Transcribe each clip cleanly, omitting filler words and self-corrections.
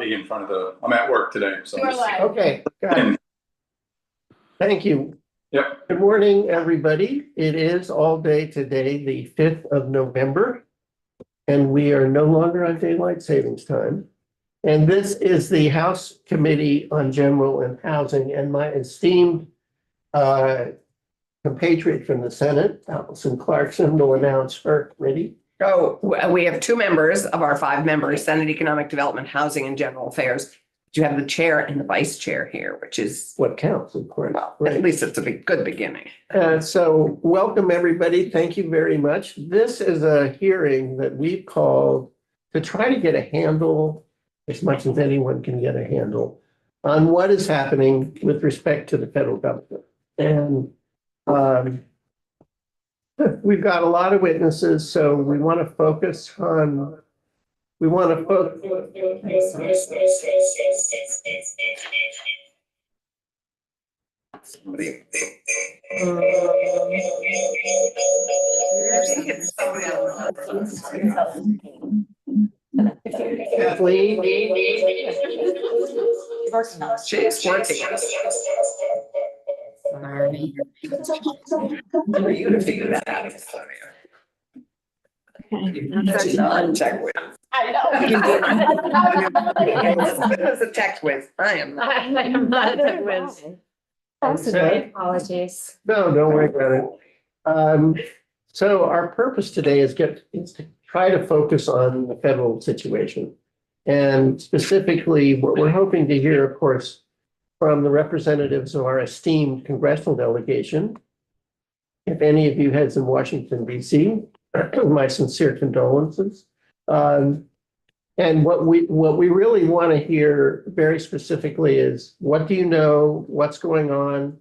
be in front of I'm at work today, so. You are live. Okay, got it. Thank you. Yep. Good morning, everybody. It is all day today, the 5th of November, and we are no longer on daylight savings time. And this is the House Committee on General and Housing, and my esteemed compatriot from the Senate, Allison Clarkson, will announce her committee. Oh, we have two members of our 5 members, Senate Economic Development, Housing and General Affairs. You have the chair and the vice chair here, which is, What counts, of course. well, at least it's a good beginning. So welcome, everybody. Thank you very much. This is a hearing that we've called to try to get a handle, as much as anyone can get a handle, on what is happening with respect to the federal government. And we've got a lot of witnesses, so we want to focus on, Kathleen. She's working. For you to figure that out. Unchecked with. I know. It's a tech whiz. I am not. I am not a tech whiz. Apologies. No, don't worry about it. So our purpose today is to try to focus on the federal situation. And specifically, what we're hoping to hear, of course, from the representatives of our esteemed congressional delegation. If any of you heads in Washington, D.C., my sincere condolences. And what we really want to hear very specifically is, what do you know? What's going on?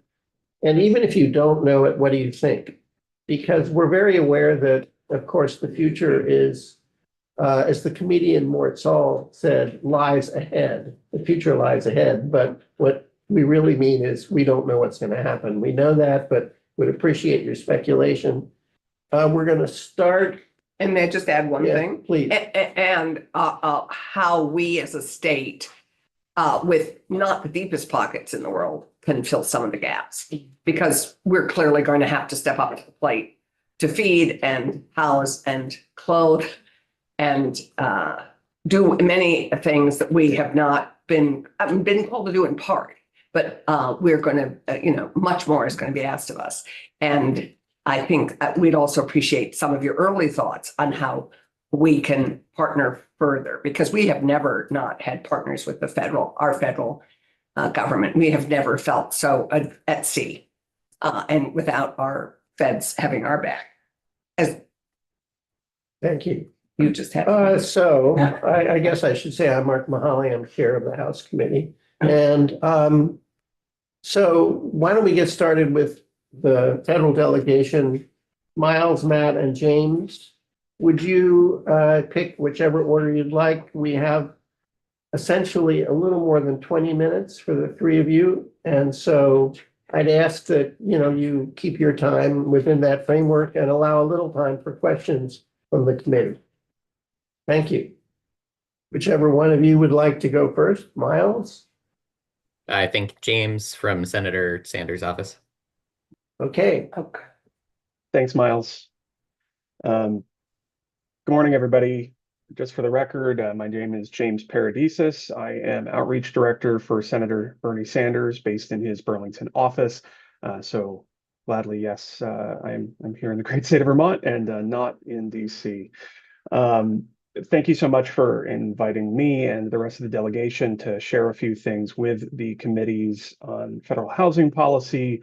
And even if you don't know it, what do you think? Because we're very aware that, of course, the future is, as the comedian Mort Sahl said, lies ahead. The future lies ahead. But what we really mean is we don't know what's going to happen. We know that, but would appreciate your speculation. We're going to start. And may I just add one thing? Please. And how we as a state, with not the deepest pockets in the world, can fill some of the gaps. Because we're clearly going to have to step up to the plate to feed and house and clothe and do many things that we have not been called to do in part. But we're going to, much more is going to be asked of us. And I think we'd also appreciate some of your early thoughts on how we can partner further, because we have never not had partners with our federal government. We have never felt so at sea and without our feds having our back. As Thank you. you just had. So I guess I should say I'm Mark Mahaly. I'm chair of the House Committee. And so why don't we get started with the federal delegation? Miles, Matt, and James, would you pick whichever order you'd like? We have essentially a little more than 20 minutes for the 3 of you. And so I'd ask that, you keep your time within that framework and allow a little time for questions from the committee. Thank you. Whichever one of you would like to go first. Miles? I think James from Senator Sanders' office. Okay. Thanks, Miles. Good morning, everybody. Just for the record, my name is James Paradises. I am Outreach Director for Senator Bernie Sanders, based in his Burlington office. So gladly, yes, I'm here in the great state of Vermont and not in DC. Thank you so much for inviting me and the rest of the delegation to share a few things with the committees on federal housing policy,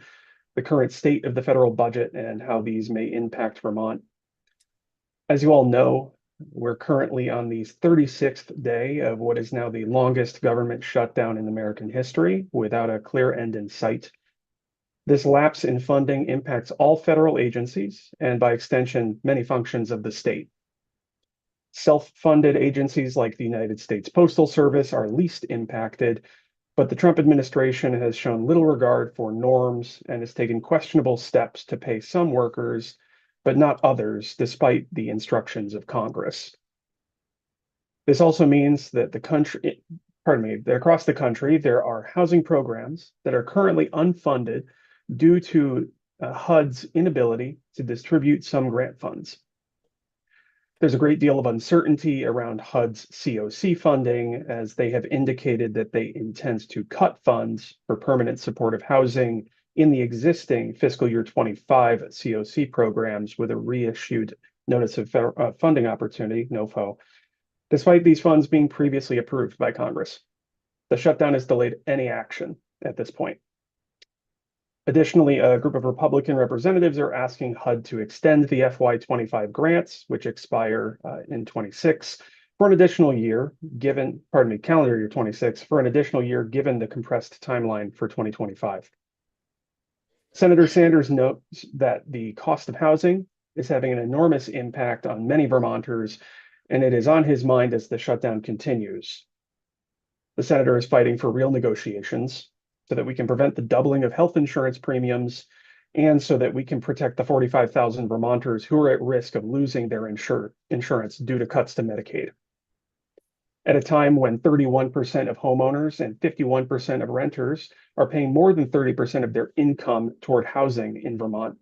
the current state of the federal budget, and how these may impact Vermont. As you all know, we're currently on the 36th day of what is now the longest government shutdown in American history, without a clear end in sight. This lapse in funding impacts all federal agencies, and by extension, many functions of the state. Self-funded agencies like the United States Postal Service are least impacted, but the Trump administration has shown little regard for norms and has taken questionable steps to pay some workers, but not others, despite the instructions of Congress. This also means that the country, across the country, there are housing programs that are currently unfunded due to HUD's inability to distribute some grant funds. There's a great deal of uncertainty around HUD's COC funding, as they have indicated that they intend to cut funds for permanent supportive housing in the existing fiscal year 25 COC programs with a reissued Notice of Funding Opportunity, NOFO, despite these funds being previously approved by Congress. The shutdown has delayed any action at this point. Additionally, a group of Republican representatives are asking HUD to extend the FY25 grants, which expire in 26, for an additional year, calendar year 26, for an additional year given the compressed timeline for 2025. Senator Sanders notes that the cost of housing is having an enormous impact on many Vermonters, and it is on his mind as the shutdown continues. The senator is fighting for real negotiations so that we can prevent the doubling of health insurance premiums and so that we can protect the 45,000 Vermonters who are at risk of losing their insurance due to cuts to Medicaid. At a time when 31% of homeowners and 51% of renters are paying more than 30% of their income toward housing in Vermont,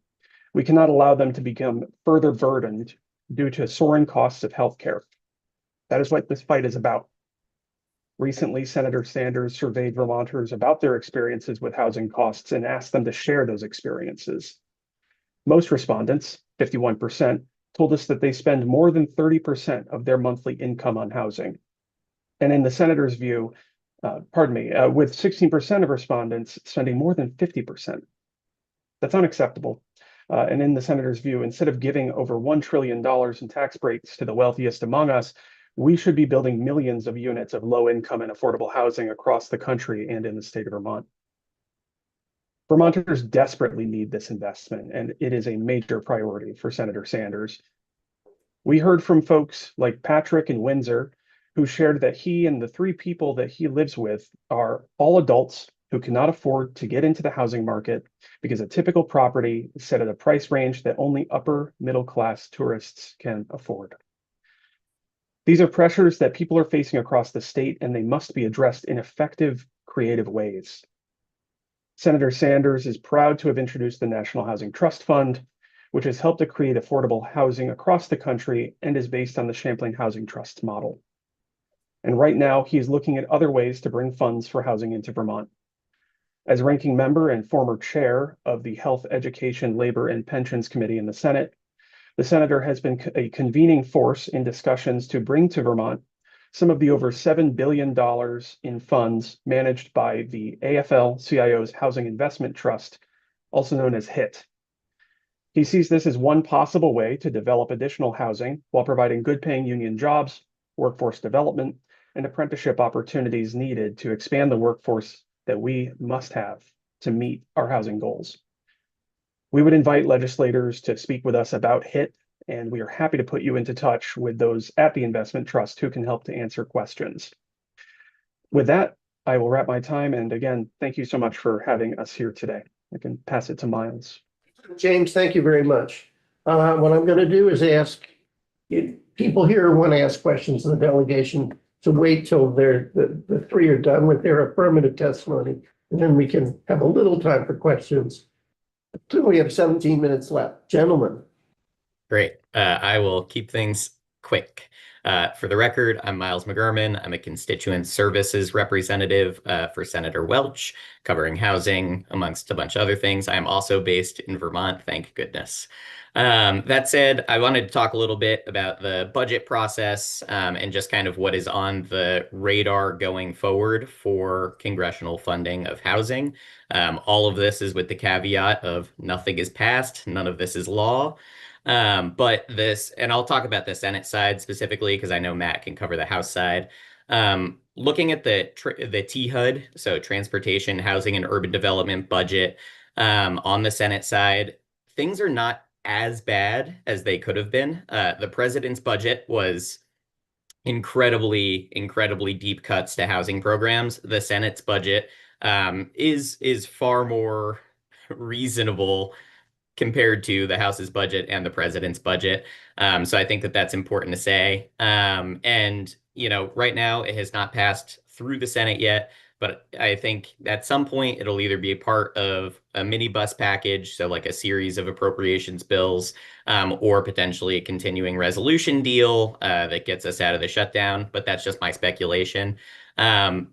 we cannot allow them to become further burdened due to soaring costs of healthcare. That is what this fight is about. Recently, Senator Sanders surveyed Vermonters about their experiences with housing costs and asked them to share those experiences. Most respondents, 51%, told us that they spend more than 30% of their monthly income on housing. And in the senator's view, with 16% of respondents spending more than 50%. That's unacceptable. And in the senator's view, instead of giving over $1 trillion in tax breaks to the wealthiest among us, we should be building millions of units of low-income and affordable housing across the country and in the state of Vermont. Vermonters desperately need this investment, and it is a major priority for Senator Sanders. We heard from folks like Patrick in Windsor, who shared that he and the 3 people that he lives with are all adults who cannot afford to get into the housing market because a typical property is set at a price range that only upper middle class tourists can afford. These are pressures that people are facing across the state, and they must be addressed in effective, creative ways. Senator Sanders is proud to have introduced the National Housing Trust Fund, which has helped to create affordable housing across the country and is based on the Champlain Housing Trust model. And right now, he is looking at other ways to bring funds for housing into Vermont. As ranking member and former chair of the Health, Education, Labor, and Pensions Committee in the Senate, the senator has been a convening force in discussions to bring to Vermont some of the over $7 billion in funds managed by the AFL-CIO's Housing Investment Trust, also known as HIT. He sees this as one possible way to develop additional housing while providing good-paying union jobs, workforce development, and apprenticeship opportunities needed to expand the workforce that we must have to meet our housing goals. We would invite legislators to speak with us about HIT, and we are happy to put you into touch with those at the Investment Trust who can help to answer questions. With that, I will wrap my time, and again, thank you so much for having us here today. I can pass it to Miles. James, thank you very much. What I'm going to do is ask people here want to ask questions of the delegation to wait till the 3 are done with their affirmative testimony, and then we can have a little time for questions. We have 17 minutes left. Gentlemen. Great. I will keep things quick. For the record, I'm Miles McGurman. I'm a constituent services representative for Senator Welch, covering housing, amongst a bunch of other things. I am also based in Vermont, thank goodness. That said, I wanted to talk a little bit about the budget process and just kind of what is on the radar going forward for congressional funding of housing. All of this is with the caveat of nothing is passed, none of this is law. But this, and I'll talk about the Senate side specifically because I know Matt can cover the House side. Looking at the THUD, so Transportation, Housing, and Urban Development budget on the Senate side, things are not as bad as they could have been. The president's budget was incredibly deep cuts to housing programs. The Senate's budget is far more reasonable compared to the House's budget and the president's budget. So I think that that's important to say. And, you know, right now it has not passed through the Senate yet, but I think at some point it'll either be a part of a mini bus package, so like a series of appropriations bills, or potentially a continuing resolution deal that gets us out of the shutdown. But that's just my speculation.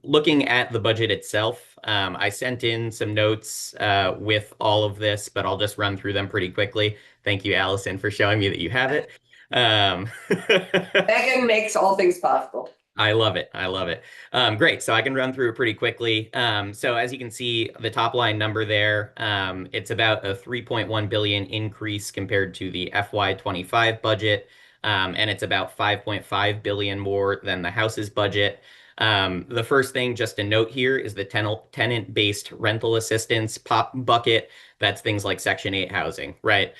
Looking at the budget itself, I sent in some notes with all of this, but I'll just run through them pretty quickly. Thank you, Allison, for showing me that you have it. Megan makes all things possible. I love it. I love it. Great. So I can run through it pretty quickly. So as you can see, the top line number there, it's about a 3.1 billion increase compared to the FY25 budget. And it's about 5.5 billion more than the House's budget. The first thing just to note here is the tenant-based rental assistance pop bucket. That's things like Section 8 housing, right?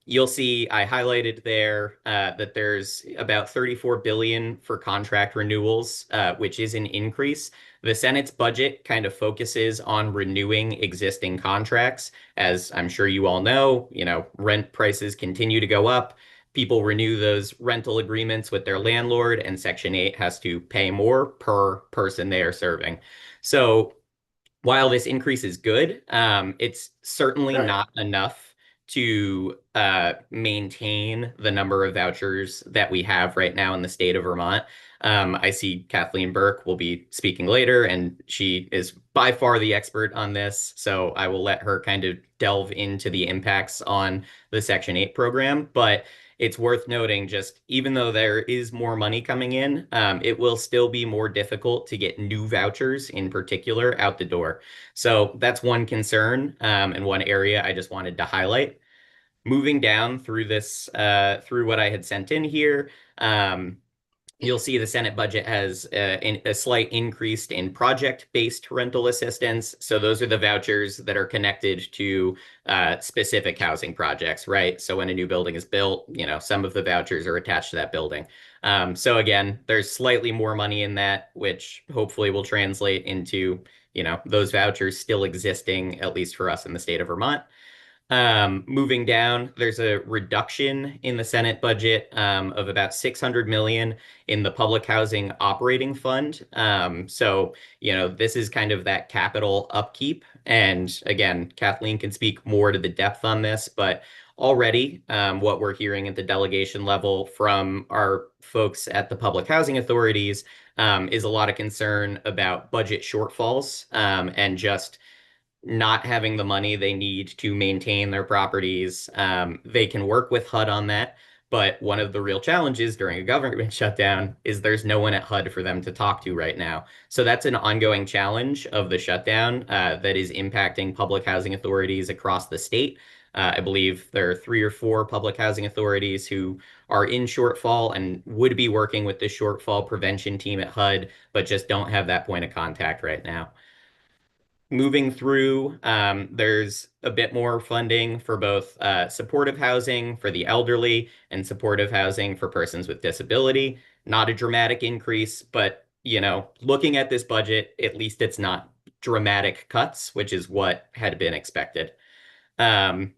You'll see I highlighted there that there's about 34 billion for contract renewals, which is an increase. The Senate's budget kind of focuses on renewing existing contracts. As I'm sure you all know, rent prices continue to go up. People renew those rental agreements with their landlord, and Section 8 has to pay more per person they are serving. So while this increase is good, it's certainly not enough to maintain the number of vouchers that we have right now in the state of Vermont. I see Kathleen Burke will be speaking later, and she is by far the expert on this. So I will let her kind of delve into the impacts on the Section 8 program. But it's worth noting, just even though there is more money coming in, it will still be more difficult to get new vouchers in particular out the door. So that's one concern and one area I just wanted to highlight. Moving down through this, through what I had sent in here, you'll see the Senate budget has a slight increase in project-based rental assistance. So those are the vouchers that are connected to specific housing projects, right? So when a new building is built, some of the vouchers are attached to that building. So again, there's slightly more money in that, which hopefully will translate into, those vouchers still existing, at least for us in the state of Vermont. Moving down, there's a reduction in the Senate budget of about 600 million in the public housing operating fund. So, this is kind of that capital upkeep. And again, Kathleen can speak more to the depth on this, but already what we're hearing at the delegation level from our folks at the public housing authorities is a lot of concern about budget shortfalls and just not having the money they need to maintain their properties. They can work with HUD on that, but one of the real challenges during a government shutdown is there's no one at HUD for them to talk to right now. So that's an ongoing challenge of the shutdown that is impacting public housing authorities across the state. I believe there are 3 or 4 public housing authorities who are in shortfall and would be working with the shortfall prevention team at HUD, but just don't have that point of contact right now. Moving through, there's a bit more funding for both supportive housing for the elderly and supportive housing for persons with disability. Not a dramatic increase, but, looking at this budget, at least it's not dramatic cuts, which is what had been expected. And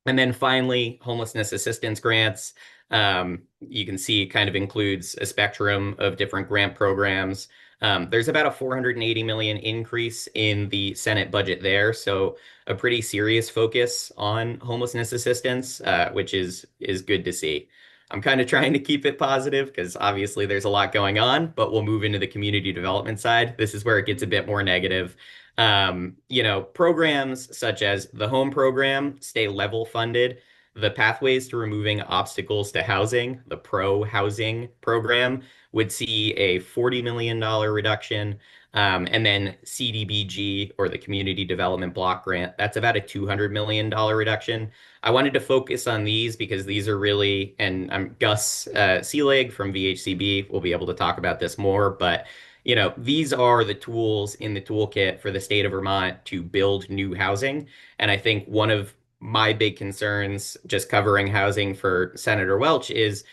then finally, homelessness assistance grants. You can see it kind of includes a spectrum of different grant programs. There's about a 480 million increase in the Senate budget there. So a pretty serious focus on homelessness assistance, which is good to see. I'm kind of trying to keep it positive because obviously there's a lot going on, but we'll move into the community development side. This is where it gets a bit more negative. Programs such as the home program stay level funded. The pathways to removing obstacles to housing, the Pro Housing program, would see a $40 million reduction. And then CDBG, or the Community Development Block Grant, that's about a $200 million reduction. I wanted to focus on these because these are really, and Gus Seelig from VHCB will be able to talk about this more, but these are the tools in the toolkit for the state of Vermont to build new housing. And I think one of my big concerns just covering housing for Senator Welch is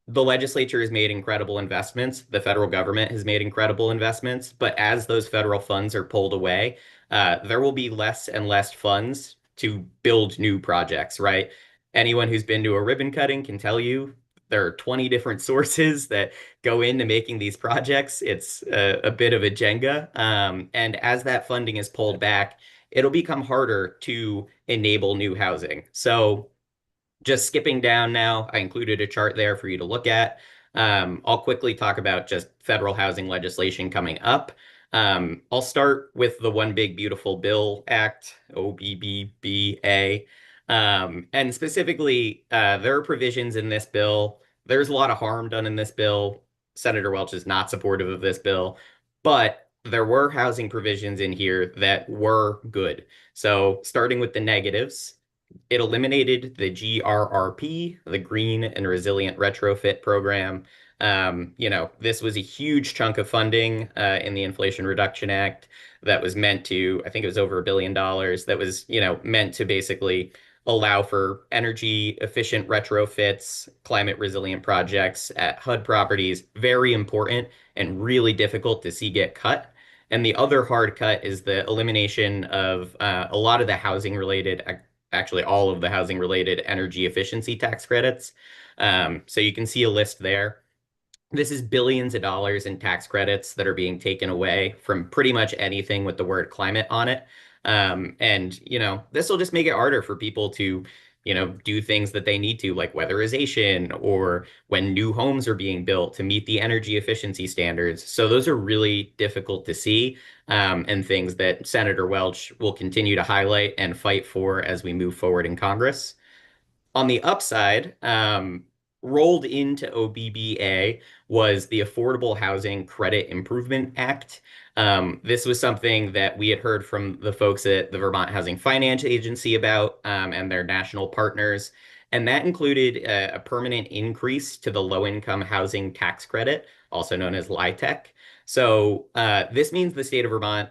the legislature has made incredible investments. The federal government has made incredible investments. But as those federal funds are pulled away, there will be less and less funds to build new projects, right? Anyone who's been to a ribbon cutting can tell you there are 20 different sources that go into making these projects. It's a bit of a Jenga. And as that funding is pulled back, it'll become harder to enable new housing. So just skipping down now, I included a chart there for you to look at. I'll quickly talk about just federal housing legislation coming up. I'll start with the One Big Beautiful Bill Act, OBBBA. And specifically, there are provisions in this bill. There's a lot of harm done in this bill. Senator Welch is not supportive of this bill, but there were housing provisions in here that were good. So starting with the negatives, it eliminated the GRRP, the Green and Resilient Retrofit Program. This was a huge chunk of funding in the Inflation Reduction Act that was meant to, I think it was over $1 billion, that was, meant to basically allow for energy efficient retrofits, climate resilient projects at HUD properties. Very important and really difficult to see get cut. And the other hard cut is the elimination of a lot of the housing related, actually all of the housing related energy efficiency tax credits. So you can see a list there. This is billions of dollars in tax credits that are being taken away from pretty much anything with the word climate on it. This will just make it harder for people to, do things that they need to, like weatherization or when new homes are being built to meet the energy efficiency standards. So those are really difficult to see, and things that Senator Welch will continue to highlight and fight for as we move forward in Congress. On the upside, rolled into OBBA was the Affordable Housing Credit Improvement Act. This was something that we had heard from the folks at the Vermont Housing Finance Agency about, and their national partners. And that included a permanent increase to the low-income housing tax credit, also known as LIHTC. So this means the state of Vermont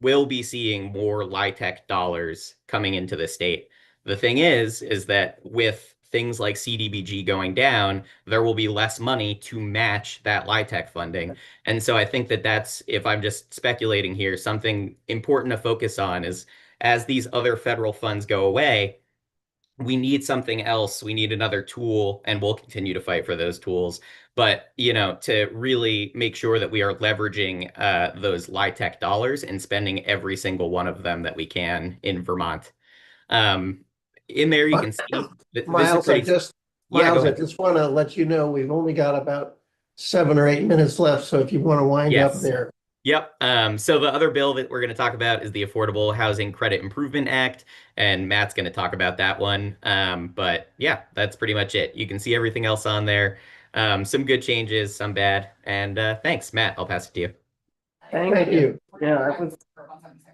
will be seeing more LIHTC dollars coming into the state. The thing is that with things like CDBG going down, there will be less money to match that LIHTC funding. And so I think that that's, if I'm just speculating here, something important to focus on is as these other federal funds go away, we need something else. We need another tool, and we'll continue to fight for those tools. But, to really make sure that we are leveraging those LIHTC dollars and spending every single one of them that we can in Vermont. In there, you can see that Miles, I just want to let you know, we've only got about 7 or 8 minutes left. So if you want to wind up there. Yep. So the other bill that we're going to talk about is the Affordable Housing Credit Improvement Act, and Matt's going to talk about that one. But yeah, that's pretty much it. You can see everything else on there. Some good changes, some bad. And thanks, Matt. I'll pass it to you. Thank you. Yeah, that was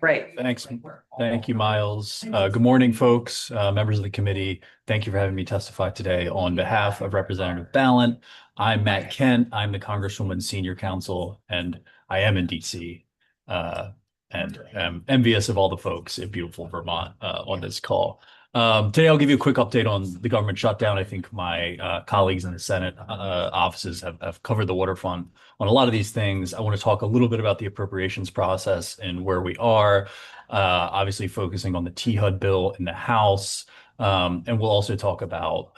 great. Thanks. Thank you, Miles. Good morning, folks, members of the committee. Thank you for having me testify today on behalf of Representative Balint. I'm Matt Kent. I'm the Congresswoman's senior counsel, and I am in DC, and I'm envious of all the folks in beautiful Vermont on this call. Today, I'll give you a quick update on the government shutdown. I think my colleagues in the Senate offices have covered the waterfront on a lot of these things. I want to talk a little bit about the appropriations process and where we are, obviously focusing on the THUD bill in the House. And we'll also talk about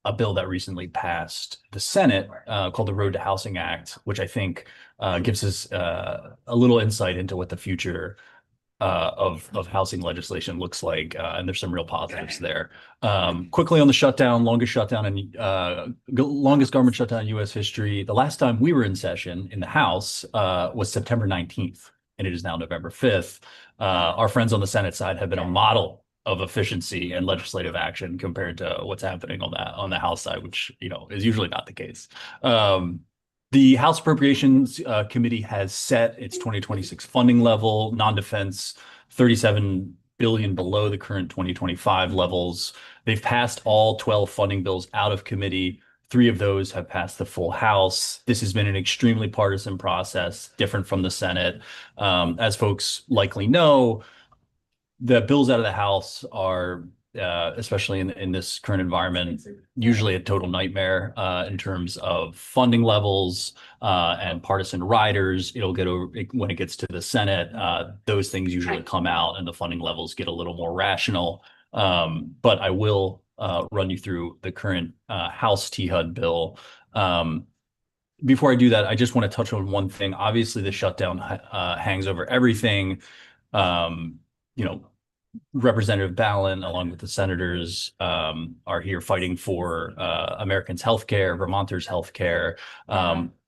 a bill that recently passed the Senate called the Road to Housing Act, which I think gives us a little insight into what the future of housing legislation looks like, and there's some real positives there. Quickly on the shutdown, longest government shutdown in U.S. history. The last time we were in session in the House was September 19th, and it is now November 5th. Our friends on the Senate side have been a model of efficiency and legislative action compared to what's happening on the House side, which is usually not the case. The House Appropriations Committee has set its 2026 funding level, non-defense, $37 billion below the current 2025 levels. They've passed all 12 funding bills out of committee. 3 of those have passed the full House. This has been an extremely partisan process, different from the Senate. As folks likely know, the bills out of the House are, especially in this current environment, usually a total nightmare in terms of funding levels and partisan riders. It'll get over when it gets to the Senate. Those things usually come out and the funding levels get a little more rational. But I will run you through the current House THUD bill. Before I do that, I just want to touch on one thing. Obviously, the shutdown hangs over everything. You know, Representative Ballin, along with the senators, are here fighting for Americans' healthcare, Vermonters' healthcare.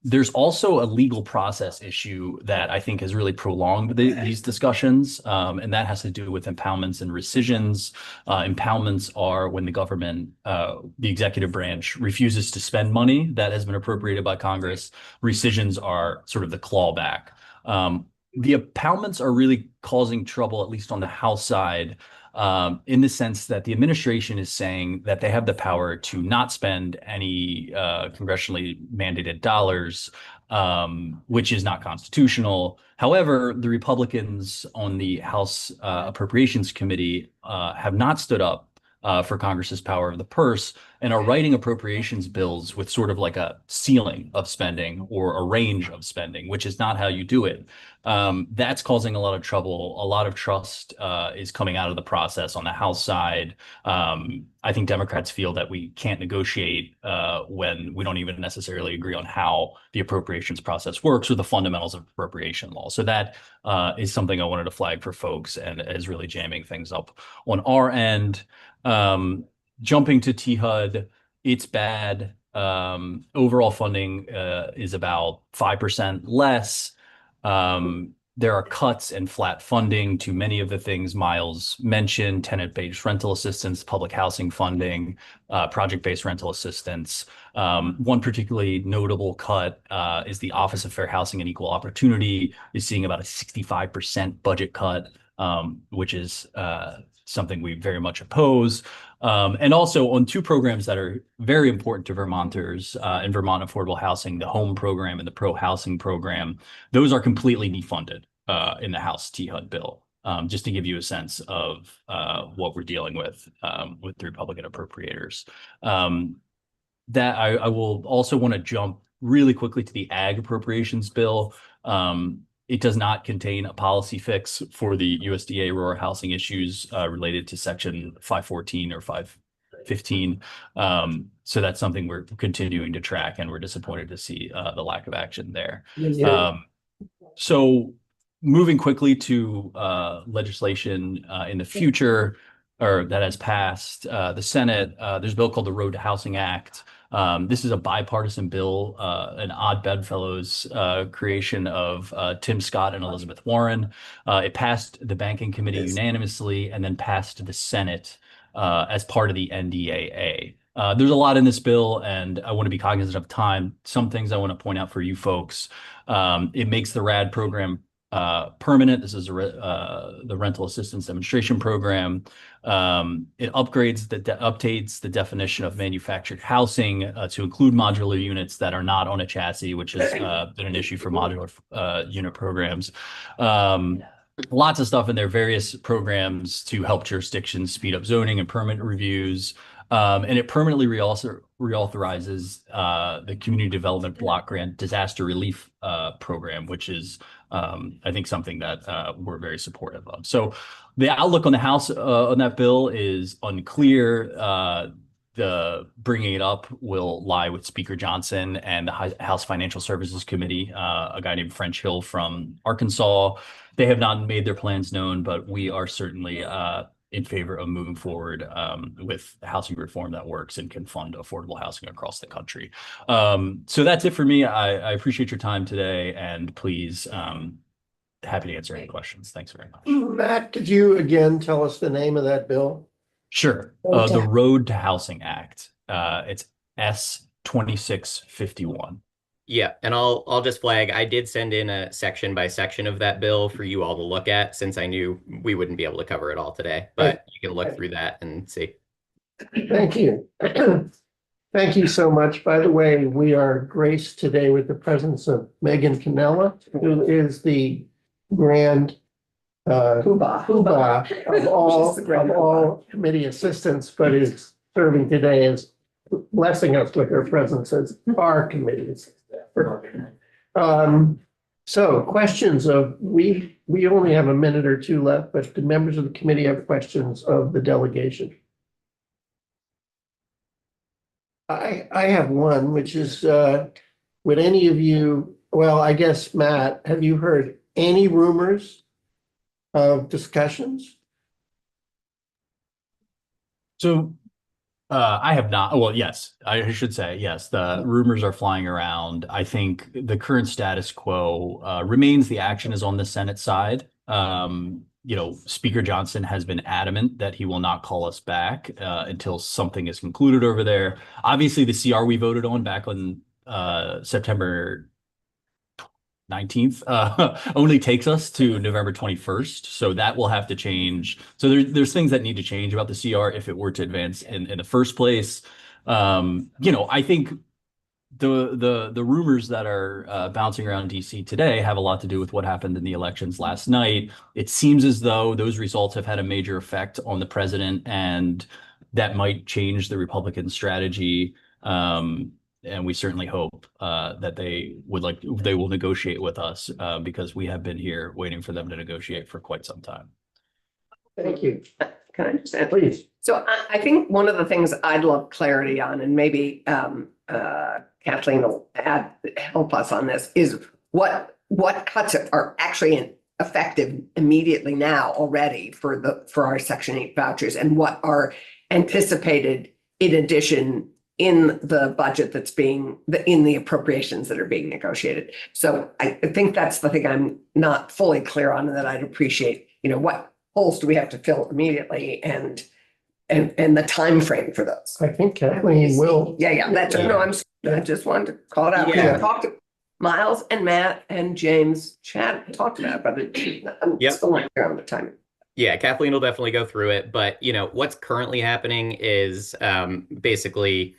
There's also a legal process issue that I think has really prolonged these discussions, and that has to do with impoundments and rescissions. Impoundments are when the government, the executive branch, refuses to spend money that has been appropriated by Congress. Rescissions are sort of the clawback. The impoundments are really causing trouble, at least on the House side, in the sense that the administration is saying that they have the power to not spend any congressionally mandated dollars, which is not constitutional. However, the Republicans on the House Appropriations Committee have not stood up for Congress's power of the purse and are writing appropriations bills with sort of like a ceiling of spending or a range of spending, which is not how you do it. That's causing a lot of trouble. A lot of trust is coming out of the process on the House side. I think Democrats feel that we can't negotiate when we don't even necessarily agree on how the appropriations process works or the fundamentals of appropriation law. So that is something I wanted to flag for folks and is really jamming things up on our end. Jumping to THUD, it's bad. Overall funding is about 5% less. There are cuts and flat funding to many of the things Miles mentioned: tenant-based rental assistance, public housing funding, project-based rental assistance. One particularly notable cut is the Office of Fair Housing and Equal Opportunity is seeing about a 65% budget cut, which is something we very much oppose. And also on two programs that are very important to Vermonters in Vermont affordable housing, the HOME program and the Pro Housing program, those are completely defunded in the House THUD bill, just to give you a sense of what we're dealing with the Republican appropriators. That I will also want to jump really quickly to the Ag Appropriations bill. It does not contain a policy fix for the USDA rural housing issues related to Section 514 or 515. So that's something we're continuing to track, and we're disappointed to see the lack of action there. So moving quickly to legislation in the future, or that has passed the Senate, there's a bill called the Road to Housing Act. This is a bipartisan bill, an Odd Bedfellows creation of Tim Scott and Elizabeth Warren. It passed the Banking Committee unanimously and then passed the Senate as part of the NDAA. There's a lot in this bill, and I want to be cognizant of time. Some things I want to point out for you folks. It makes the RAD program permanent. This is the Rental Assistance Demonstration Program. It updates the definition of manufactured housing to include modular units that are not on a chassis, which has been an issue for modular unit programs. Lots of stuff in there, various programs to help jurisdictions speed up zoning and permit reviews. And it permanently reauthorizes the Community Development Block Grant Disaster Relief Program, which is, I think, something that we're very supportive of. So the outlook on the House on that bill is unclear. The bringing it up will lie with Speaker Johnson and the House Financial Services Committee, a guy named French Hill from Arkansas. They have not made their plans known, but we are certainly in favor of moving forward with housing reform that works and can fund affordable housing across the country. So that's it for me. I appreciate your time today, and please, happy to answer any questions. Thanks very much. Matt, could you again tell us the name of that bill? Sure. The Road to Housing Act. It's S2651. Yeah, and I'll just flag, I did send in a section by section of that bill for you all to look at, since I knew we wouldn't be able to cover it all today, but you can look through that and see. Thank you. Thank you so much. By the way, we are graced today with the presence of Megan Canella, who is the grand hoobah of all committee assistants, but is serving today as blessing us with her presence as our committee assistant. So questions of, we only have a minute or two left, but the members of the committee have questions of the delegation. I have one, which is, would any of you, well, I guess, Matt, have you heard any rumors of discussions? So I have not. Well, yes, I should say yes. The rumors are flying around. I think the current status quo remains. The action is on the Senate side. Speaker Johnson has been adamant that he will not call us back until something is concluded over there. Obviously, the CR we voted on back on September 19th only takes us to November 21st. So that will have to change. So there's things that need to change about the CR if it were to advance in the first place. I think the rumors that are bouncing around DC today have a lot to do with what happened in the elections last night. It seems as though those results have had a major effect on the president, and that might change the Republican strategy. And we certainly hope that they will negotiate with us because we have been here waiting for them to negotiate for quite some time. Thank you. Can I just add? Please. So I think one of the things I'd love clarity on, and maybe Kathleen will help us on this, is what cuts are actually effective immediately now already for our Section 8 vouchers, and what are anticipated in addition in the budget that's in the appropriations that are being negotiated. So I think that's the thing I'm not fully clear on, and that I'd appreciate, what holes do we have to fill immediately, and the time frame for those. I think Kathleen will. Yeah. I just wanted to call it out. Yeah. I talked to Miles and Matt and James, Chad talked about it, but I'm Yep. still not clear on the timing. Yeah, Kathleen will definitely go through it. But, what's currently happening is basically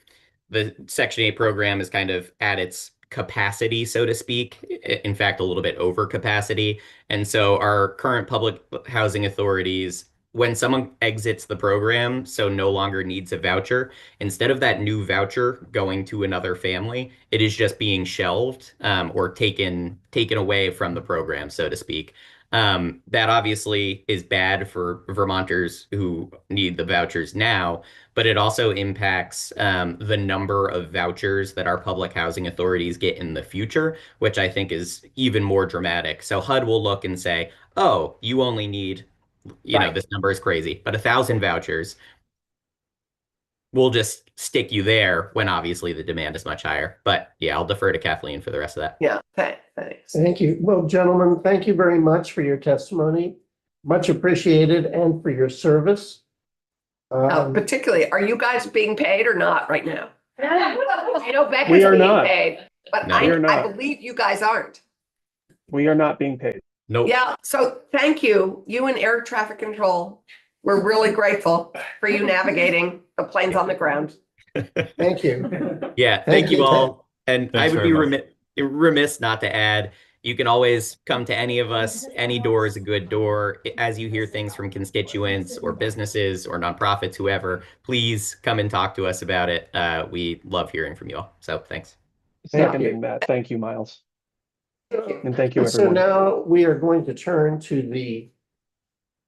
the Section 8 program is kind of at its capacity, so to speak. In fact, a little bit over capacity. And so our current public housing authorities, when someone exits the program, so no longer needs a voucher, instead of that new voucher going to another family, it is just being shelved or taken away from the program, so to speak. That obviously is bad for Vermonters who need the vouchers now, but it also impacts the number of vouchers that our public housing authorities get in the future, which I think is even more dramatic. So HUD will look and say, oh, you only need, Right. this number is crazy, but 1,000 vouchers. We'll just stick you there when obviously the demand is much higher. But yeah, I'll defer to Kathleen for the rest of that. Yeah, thanks. Thank you. Well, gentlemen, thank you very much for your testimony. Much appreciated, and for your service. Particularly, are you guys being paid or not right now? I know Becca's We are being not. paid, but No. We are I not. believe you guys aren't. We are not being paid. Nope. Yeah, so thank you. You and air traffic control. We're really grateful for you navigating the planes on the ground. Thank you. Yeah, Thank thank you you, all. And I Thanks would be very much. remiss not to add, you can always come to any of us. Any door is a good door. As you hear things from constituents or businesses or nonprofits, whoever, please come and talk to us about it. We love hearing from you all. So thanks. Thank you. Seconding that. Thank you, Miles. And thank you, So everyone. now we are going to turn to the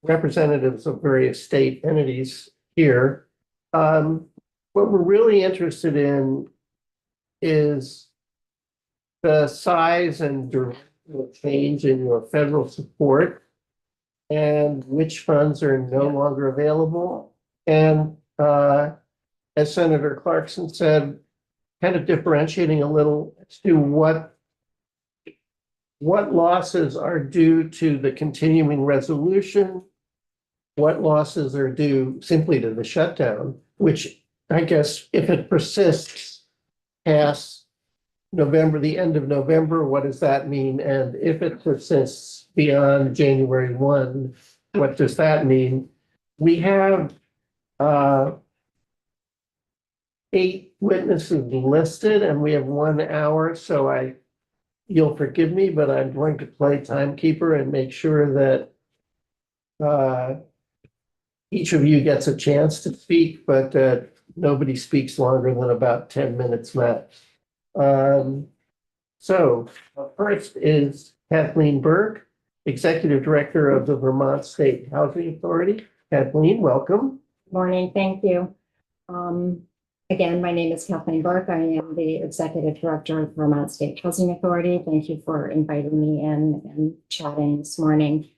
representatives of various state entities here. What we're really interested in is the size and direction of change in your federal support, and which funds are no longer available. And as Senator Clarkson said, kind of differentiating a little as to what losses are due to the continuing resolution, what losses are due simply to the shutdown, which I guess if it persists past November, the end of November, what does that mean? And if it persists beyond January 1, what does that mean? We have 8 witnesses listed, and we have 1 hour, so you'll forgive me, but I'm going to play timekeeper and make sure that each of you gets a chance to speak, but nobody speaks longer than about 10 minutes max. So first is Kathleen Burke, Executive Director of the Vermont State Housing Authority. Kathleen, welcome. Morning, thank you. Again, my name is Kathleen Burke. I am the Executive Director of Vermont State Housing Authority. Thank you for inviting me in and chatting this morning.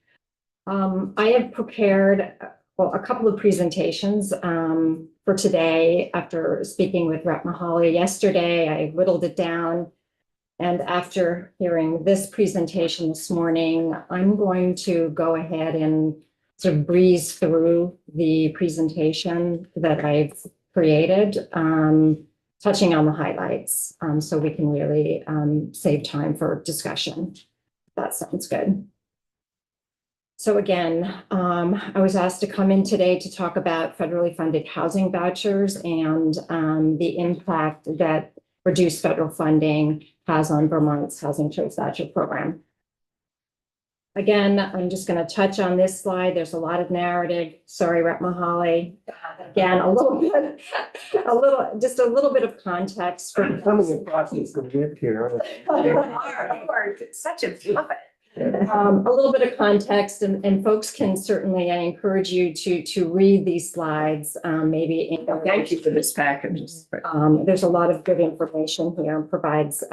I have prepared a couple of presentations for today. After speaking with Rep. Mahaly yesterday, I whittled it down. And after hearing this presentation this morning, I'm going to go ahead and sort of breeze through the presentation that I've created, touching on the highlights, so we can really save time for discussion. That sounds good. So again, I was asked to come in today to talk about federally funded housing vouchers and the impact that reduced federal funding has on Vermont's Housing Choice Voucher program. Again, I'm just going to touch on this slide. There's a lot of narrative. Sorry, Rep. Mahaly. Again, just a little bit of context for Coming across as the whip here. It's such a puppet. a little bit of context, and folks can certainly, I encourage you to read these slides, maybe. Thank you for this package. There's a lot of good information here and provides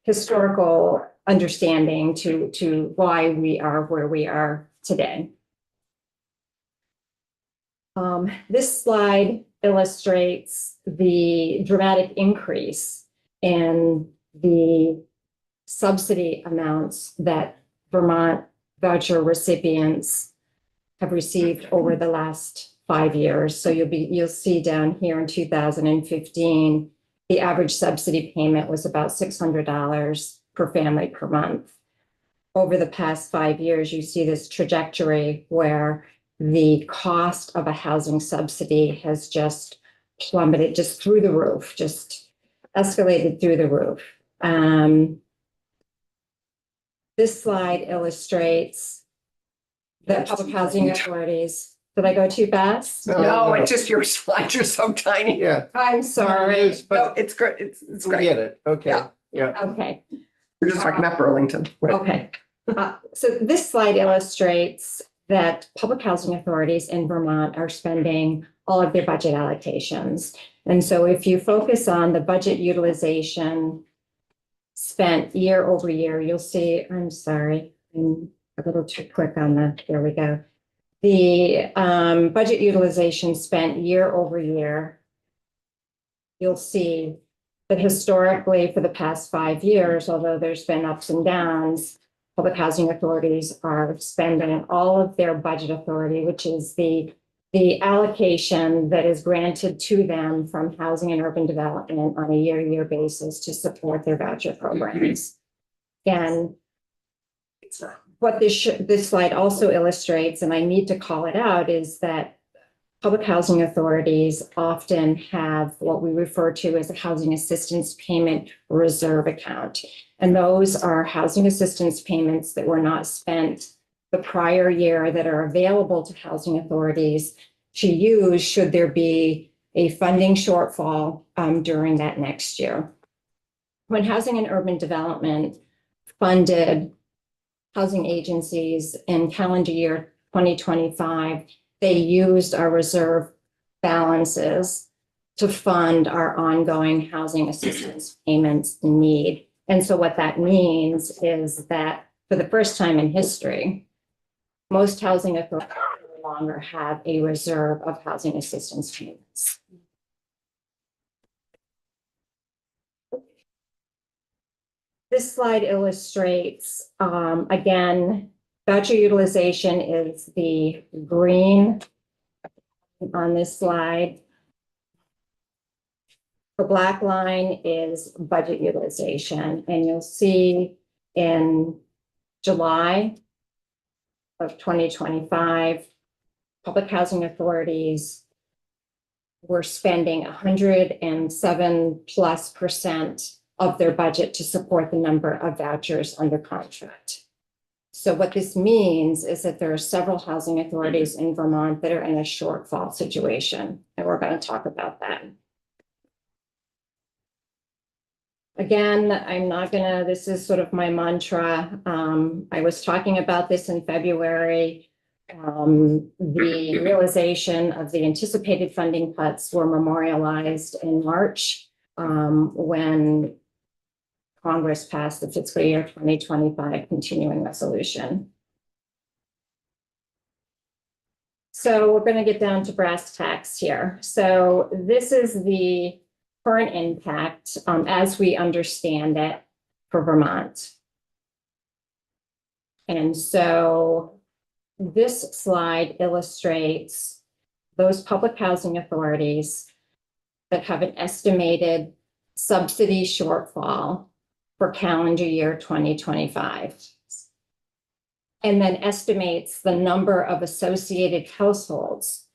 historical understanding to why we are where we are today. This slide illustrates the dramatic increase in the subsidy amounts that Vermont voucher recipients have received over the last 5 years. So you'll see down here in 2015, the average subsidy payment was about $600 per family per month. Over the past 5 years, you see this trajectory where the cost of a housing subsidy has just plummeted, just through the roof, just escalated through the roof. This slide illustrates that public housing authorities. Did I go too fast? No, it's just your slides are so tiny. Yeah. I'm sorry. No, it's great. It's We great. get it. Okay. Yeah. Yeah. Okay. You're just like Matt Burlington. Okay. So this slide illustrates that public housing authorities in Vermont are spending all of their budget allocations. And so if you focus on the budget utilization spent year over year, you'll see, I'm sorry, I'm a little too quick on there we go. The budget utilization spent year over year, you'll see that historically for the past 5 years, although there's been ups and downs, public housing authorities are spending all of their budget authority, which is the allocation that is granted to them from Housing and Urban Development on a year-to-year basis to support their voucher programs. Again, what this slide also illustrates, and I need to call it out, is that public housing authorities often have what we refer to as a housing assistance payment reserve account. And those are housing assistance payments that were not spent the prior year that are available to housing authorities to use should there be a funding shortfall during that next year. When Housing and Urban Development funded housing agencies in calendar year 2025, they used our reserve balances to fund our ongoing housing assistance payments need. And so what that means is that for the first time in history, most housing authorities no longer have a reserve of housing assistance payments. This slide illustrates, again, voucher utilization is the green on this slide. The black line is budget utilization, and you'll see in July of 2025, public housing authorities were spending 107+% of their budget to support the number of vouchers under contract. So what this means is that there are several housing authorities in Vermont that are in a shortfall situation, and we're going to talk about that. Again, I'm not gonna, this is sort of my mantra. I was talking about this in February. The realization of the anticipated funding cuts were memorialized in March, when Congress passed the fiscal year 2025 continuing resolution. So we're going to get down to brass tacks here. So this is the current impact, as we understand it for Vermont. And so this slide illustrates those public housing authorities that have an estimated subsidy shortfall for calendar year 2025. And then estimates the number of associated households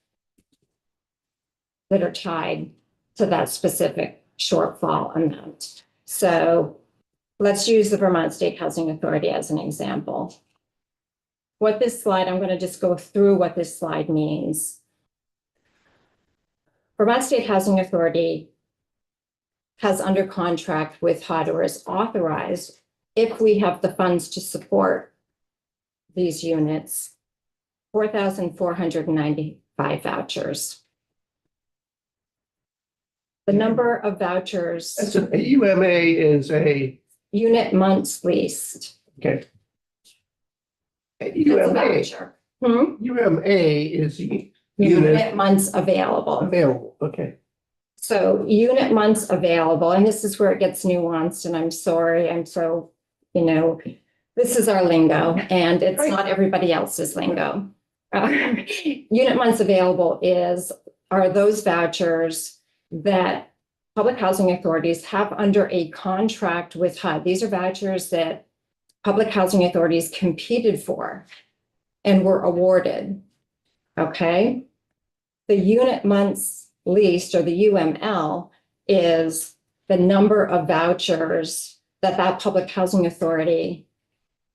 that are tied to that specific shortfall amount. So let's use the Vermont State Housing Authority as an example. What this slide, I'm going to just go through what this slide means. Vermont State Housing Authority has under contract with HUD, or is authorized, if we have the funds to support these units, 4,495 vouchers. The number of vouchers, That's a UMA is a, unit months leased. okay. A That's a UMA, voucher. UMA is Unit months available. available, okay. So unit months available, and this is where it gets nuanced, and I'm sorry, I'm so, this is our lingo, and it's not everybody else's lingo. Unit months available are those vouchers that public housing authorities have under a contract with HUD. These are vouchers that public housing authorities competed for and were awarded. Okay. The unit months leased, or the UML, is the number of vouchers that public housing authority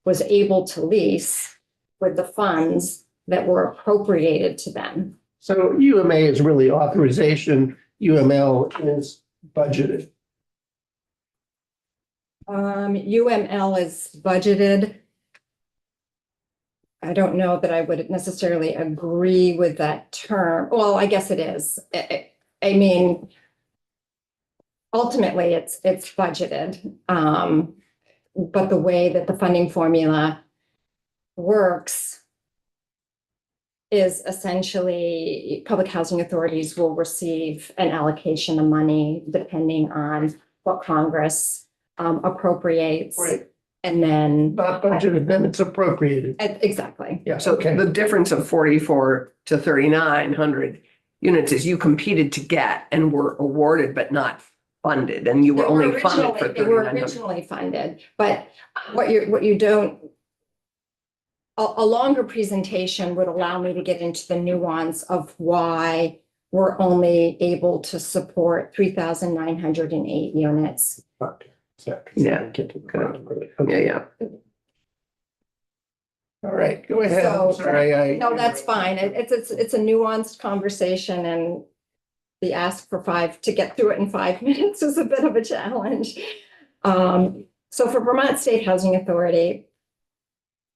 was able to lease with the funds that were appropriated to them. So UMA is really authorization, UML is budgeted. UML is budgeted. I don't know that I would necessarily agree with that term. Well, I guess it is. I mean, ultimately, it's budgeted. But the way that the funding formula works is essentially public housing authorities will receive an allocation of money depending on what Congress appropriates. Right. And then, Not budgeted, then it's appropriated. exactly. Yeah, So okay. the difference of 44 to 3,900 units is you competed to get and were awarded but not funded, and you were only funded for They were 3,900. originally funded, but what you don't, a longer presentation would allow me to get into the nuance of why we're only able to support 3,908 units. Yeah. Get to the Good. bottom of it. Yeah, Okay. yeah. All right, go ahead. I'm So- sorry, No, that's fine. It's a nuanced conversation, and the ask for to get through it in 5 minutes is a bit of a challenge. So for Vermont State Housing Authority,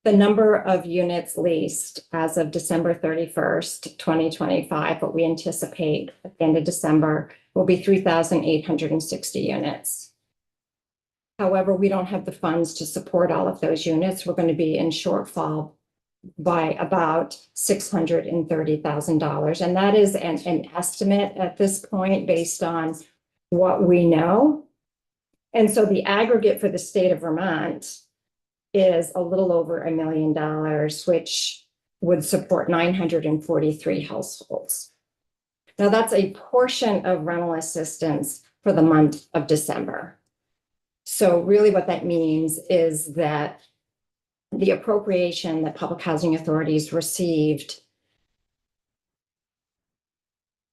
the number of units leased as of December 31st, 2025, what we anticipate at the end of December, will be 3,860 units. However, we don't have the funds to support all of those units. We're going to be in shortfall by about $630,000. And that is an estimate at this point based on what we know. And so the aggregate for the state of Vermont is a little over $1 million, which would support 943 households. Now, that's a portion of rental assistance for the month of December. So really what that means is that the appropriation that public housing authorities received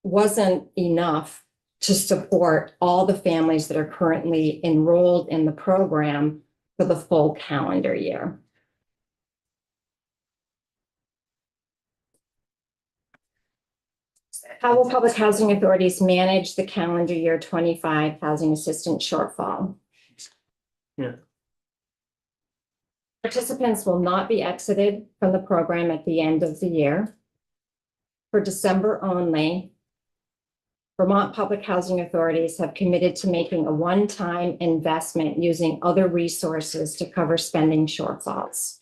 wasn't enough to support all the families that are currently enrolled in the program for the full calendar year. How will public housing authorities manage the calendar year 25 housing assistance shortfall? Participants will not be exited from the program at the end of the year. For December only, Vermont Public Housing Authorities have committed to making a one-time investment using other resources to cover spending shortfalls.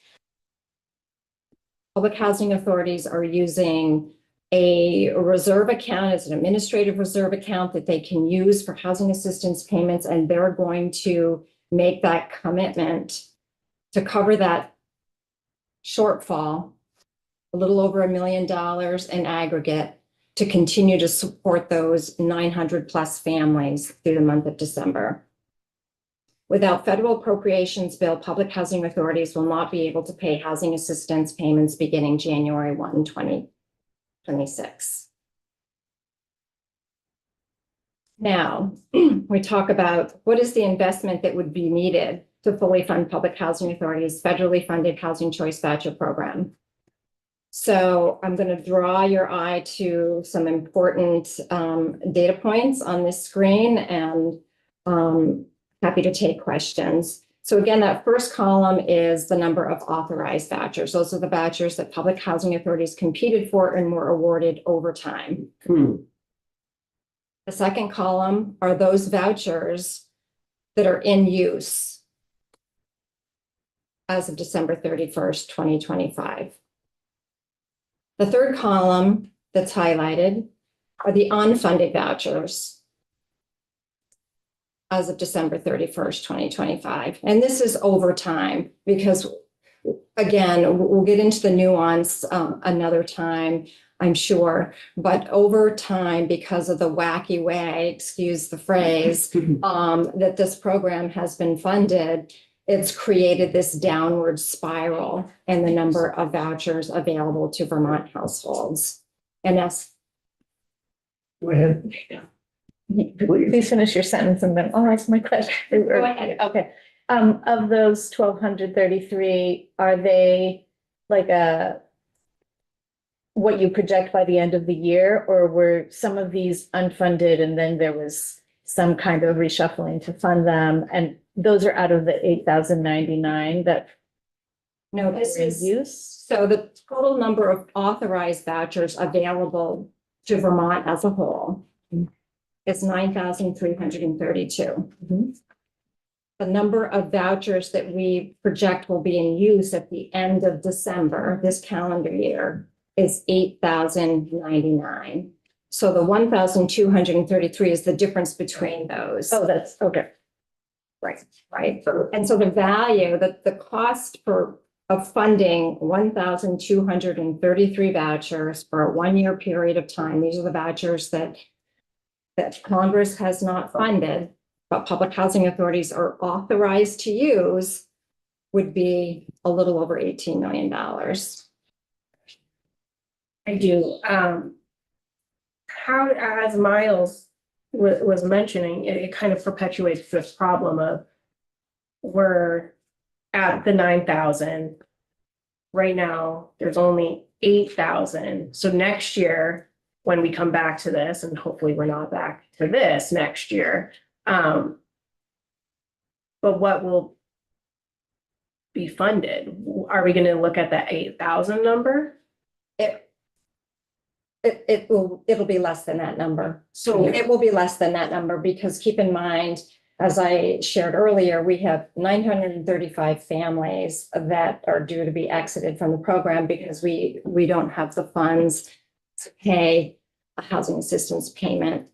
Public housing authorities are using a reserve account as an administrative reserve account that they can use for housing assistance payments, and they're going to make that commitment to cover that shortfall, a little over $1 million in aggregate, to continue to support those 900 plus families through the month of December. Without federal appropriations bill, public housing authorities will not be able to pay housing assistance payments beginning January 1, 2026. Now, we talk about what is the investment that would be needed to fully fund public housing authorities' federally funded Housing Choice Voucher program. So I'm going to draw your eye to some important data points on this screen, and happy to take questions. So again, that first column is the number of authorized vouchers. Those are the vouchers that public housing authorities competed for and were awarded over time. The second column are those vouchers that are in use as of December 31st, 2025. The third column that's highlighted are the unfunded vouchers as of December 31st, 2025. And this is over time because, again, we'll get into the nuance another time, I'm sure. But over time, because of the wacky way, excuse the phrase, that this program has been funded, it's created this downward spiral in the number of vouchers available to Vermont households. And that's. Go ahead. Please finish your sentence and then I'll ask my question. Go ahead. Okay. Of those 1,233, are they like what you project by the end of the year, or were some of these unfunded and then there was some kind of reshuffling to fund them? And those are out of the 8,099 that No, this were in is, use? so the total number of authorized vouchers available to Vermont as a whole is 9,332. The number of vouchers that we project will be in use at the end of December, this calendar year, is 8,099. So the 1,233 is the difference between those. Oh, that's okay. Right. And so the value, the cost of funding 1,233 vouchers for a 1-year period of time, these are the vouchers that Congress has not funded, but public housing authorities are authorized to use, would be a little over $18 million. I do. How, as Miles was mentioning, it kind of perpetuates this problem of we're at the 9,000. Right now, there's only 8,000. So next year, when we come back to this, and hopefully we're not back to this next year, but what will be funded? Are we going to look at that 8,000 number? It'll be less than that number. So It will be less than that number because keep in mind, as I shared earlier, we have 935 families that are due to be exited from the program because we don't have the funds to pay a housing assistance payment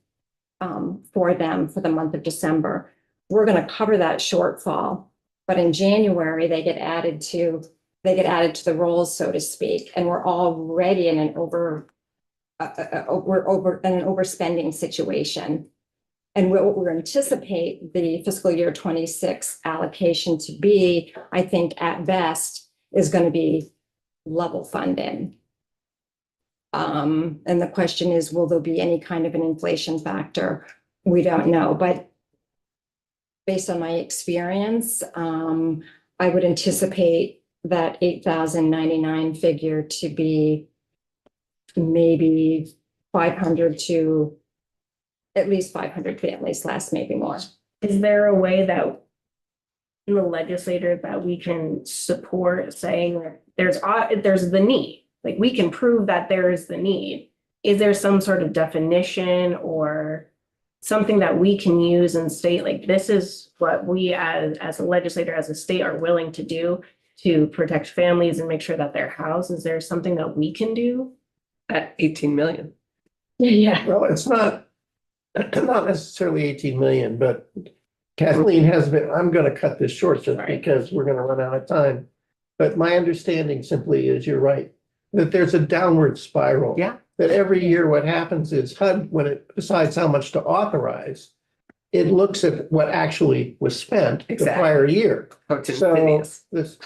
for them for the month of December. We're going to cover that shortfall, but in January they get added to the rolls, so to speak, and we're already in an overspending situation. And what we're anticipate the fiscal year 26 allocation to be, I think at best, is going to be level funded. And the question is, will there be any kind of an inflation factor? We don't know, but based on my experience, I would anticipate that 8,099 figure to be maybe 500 to at least 500 families less, maybe more. is there a way that in the legislature that we can support saying that there's the need? Like, we can prove that there is the need. Is there some sort of definition or something that we can use and state, like, this is what we as a legislator, as a state, are willing to do to protect families and make sure that they're housed? Is there something that we can do? At 18 million. Yeah. Well, it's not necessarily 18 million, but Kathleen has been, I'm going to cut this short just Right. because we're going to run out of time. But my understanding simply is, you're right, that there's a downward spiral. Yeah. That every year what happens is HUD, when it decides how much to authorize, it looks at what actually was spent the Exactly. prior year. Oh, it's So insidious.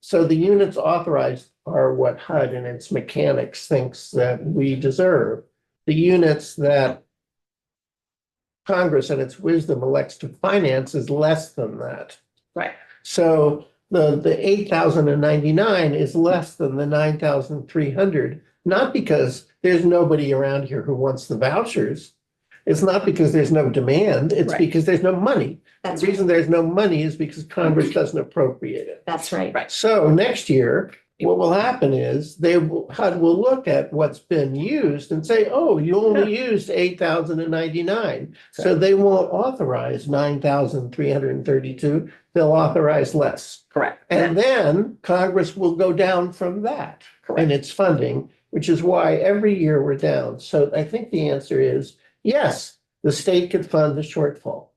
so the units authorized are what HUD and its mechanics thinks that we deserve. The units that Congress and its wisdom elects to finance is less than that. Right. So the 8,099 is less than the 9,300, not because there's nobody around here who wants the vouchers. It's not because there's no demand, it's Right. because there's no money. That's The reason there's no money is because Congress doesn't appropriate it. That's right. So next year, what will happen is HUD will look at what's been used and say, oh, you only used 8,099. So they won't authorize 9,332. They'll authorize less. Correct. And then Congress will go down from that in Correct. its funding, which is why every year we're down. So I think the answer is yes, the state could fund the shortfall.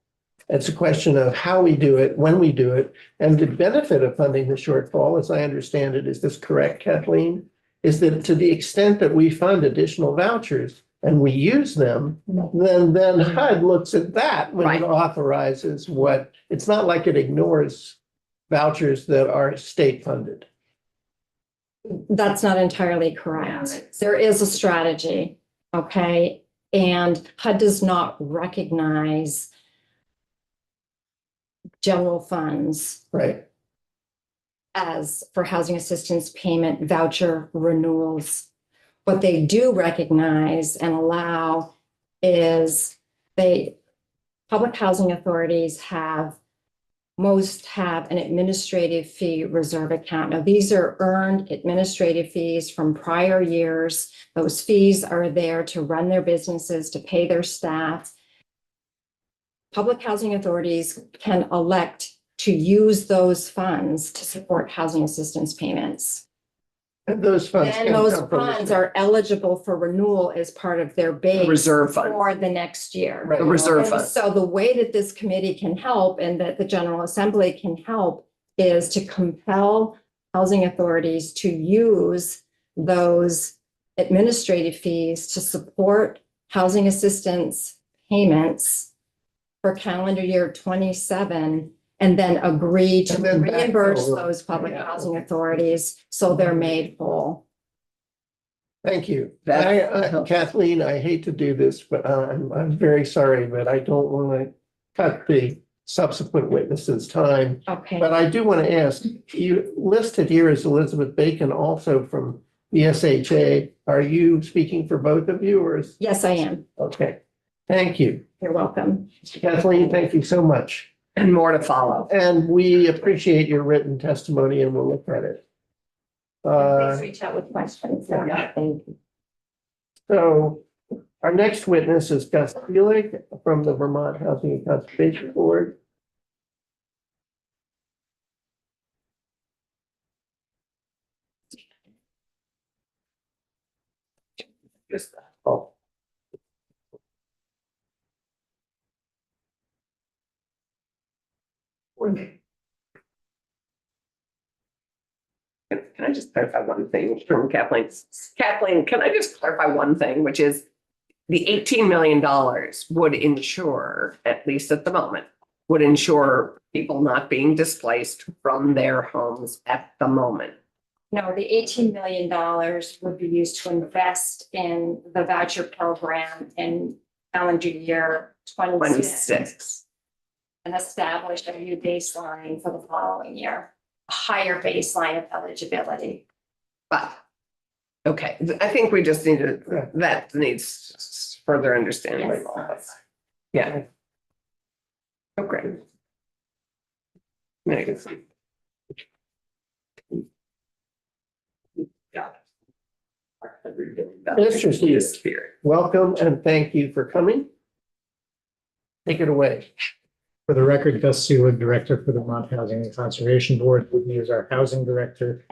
It's a question of how we do it, when we do it, and the benefit of funding the shortfall, as I understand it, is this correct, Kathleen? Is that to the extent that we fund additional vouchers and we use them, then HUD looks at that when Right. it authorizes what, it's not like it ignores vouchers that are state funded. That's not entirely correct. There is a strategy, okay? And HUD does not recognize general funds Right. as for housing assistance payment voucher renewals. What they do recognize and allow is public housing authorities most have an administrative fee reserve account. Now, these are earned administrative fees from prior years. Those fees are there to run their businesses, to pay their staff. Public housing authorities can elect to use those funds to support housing assistance payments. And those funds. Then can those come from the funds state. are eligible for renewal as part of their base Reserve fund. for the next year. Right. The reserve And fund. so the way that this committee can help and that the General Assembly can help is to compel housing authorities to use those administrative fees to support housing assistance payments for calendar year 27, and then agree to And then back reimburse over. those public Yeah. housing authorities so they're made whole. Thank you. That- Kathleen, I hate to do this, but I'm very sorry, but I don't want to cut the subsequent witnesses' time. Okay. But I do want to ask, you listed here as Elizabeth Bacon, also from the SHA. Are you speaking for both of you, or is, Yes, I am. okay, thank you. You're welcome. Kathleen, thank you so much. And more to follow. And we appreciate your written testimony and we'll look at it. Please reach out with questions. Yeah. Thank you. So our next witness is Gus Feelig from the Vermont Housing and Conservation Board. Oh, Can I just clarify one thing from Kathleen? Kathleen, can I just clarify one thing, which is the $18 million would ensure, at least at the moment, would ensure people not being displaced from their homes at the moment. No, the $18 million would be used to invest in the voucher program in calendar year 26 26. and establish a new baseline for the following year, a higher baseline of eligibility. But, okay, I think we just need to, that needs further understanding. Yes. Yeah. Okay. Negative. Got Mr. Stevens, welcome and thank you for coming. Take it away. For the record, Gus Seelig, Director for the Vermont Housing and Conservation Board, with me is our Housing Director,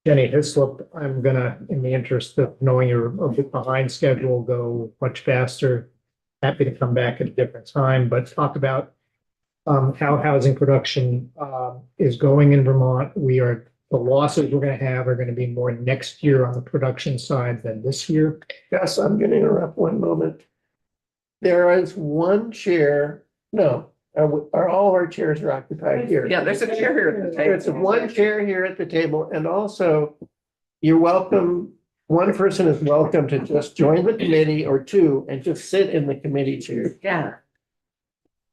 Jenny Hislop. I'm gonna, in the interest of knowing you're a bit behind schedule, go much faster. Happy to come back at a different time, but talk about how housing production is going in Vermont. The losses we're gonna have are gonna be more next year on the production side than this year. Gus, I'm going to interrupt one moment. There is one chair, no, are all of our chairs are occupied here? Yeah, there's a chair here at the table. There's one chair here at the table, and also you're welcome, one person is welcome to just join the committee or two and just sit in the committee chair. Yeah.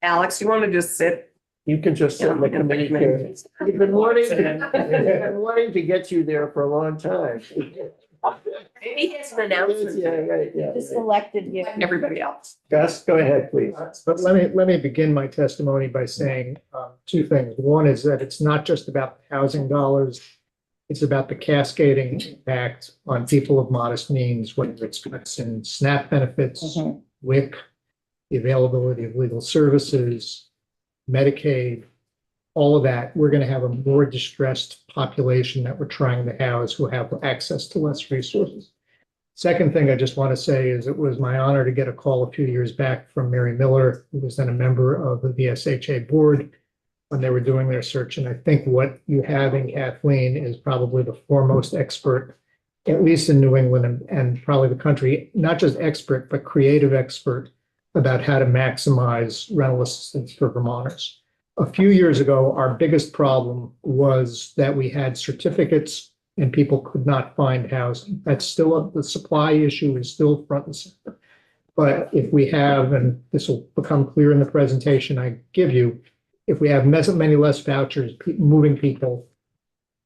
Alex, you want to just sit? You can just sit in the committee chair. We've been wanting to get you there for a long time. Maybe he has an announcement. Yeah, right, yeah. Just elected you. Everybody else. Gus, go ahead, please. But let me begin my testimony by saying two things. One is that it's not just about the housing dollars. It's about the cascading impact on people of modest means, whether it's cuts in SNAP benefits, WIC, the availability of legal services, Medicaid, all of that. We're going to have a more distressed population that we're trying to house who have access to less resources. Second thing I just want to say is it was my honor to get a call a few years back from Mary Miller, who was then a member of the VSHA board when they were doing their search. And I think what you have in Kathleen is probably the foremost expert, at least in New England and probably the country, not just expert, but creative expert about how to maximize rental assistance for Vermonters. A few years ago, our biggest problem was that we had certificates and people could not find housing. That's still the supply issue is still front and center. But if we have, and this will become clear in the presentation I give you, if we have many less vouchers, moving people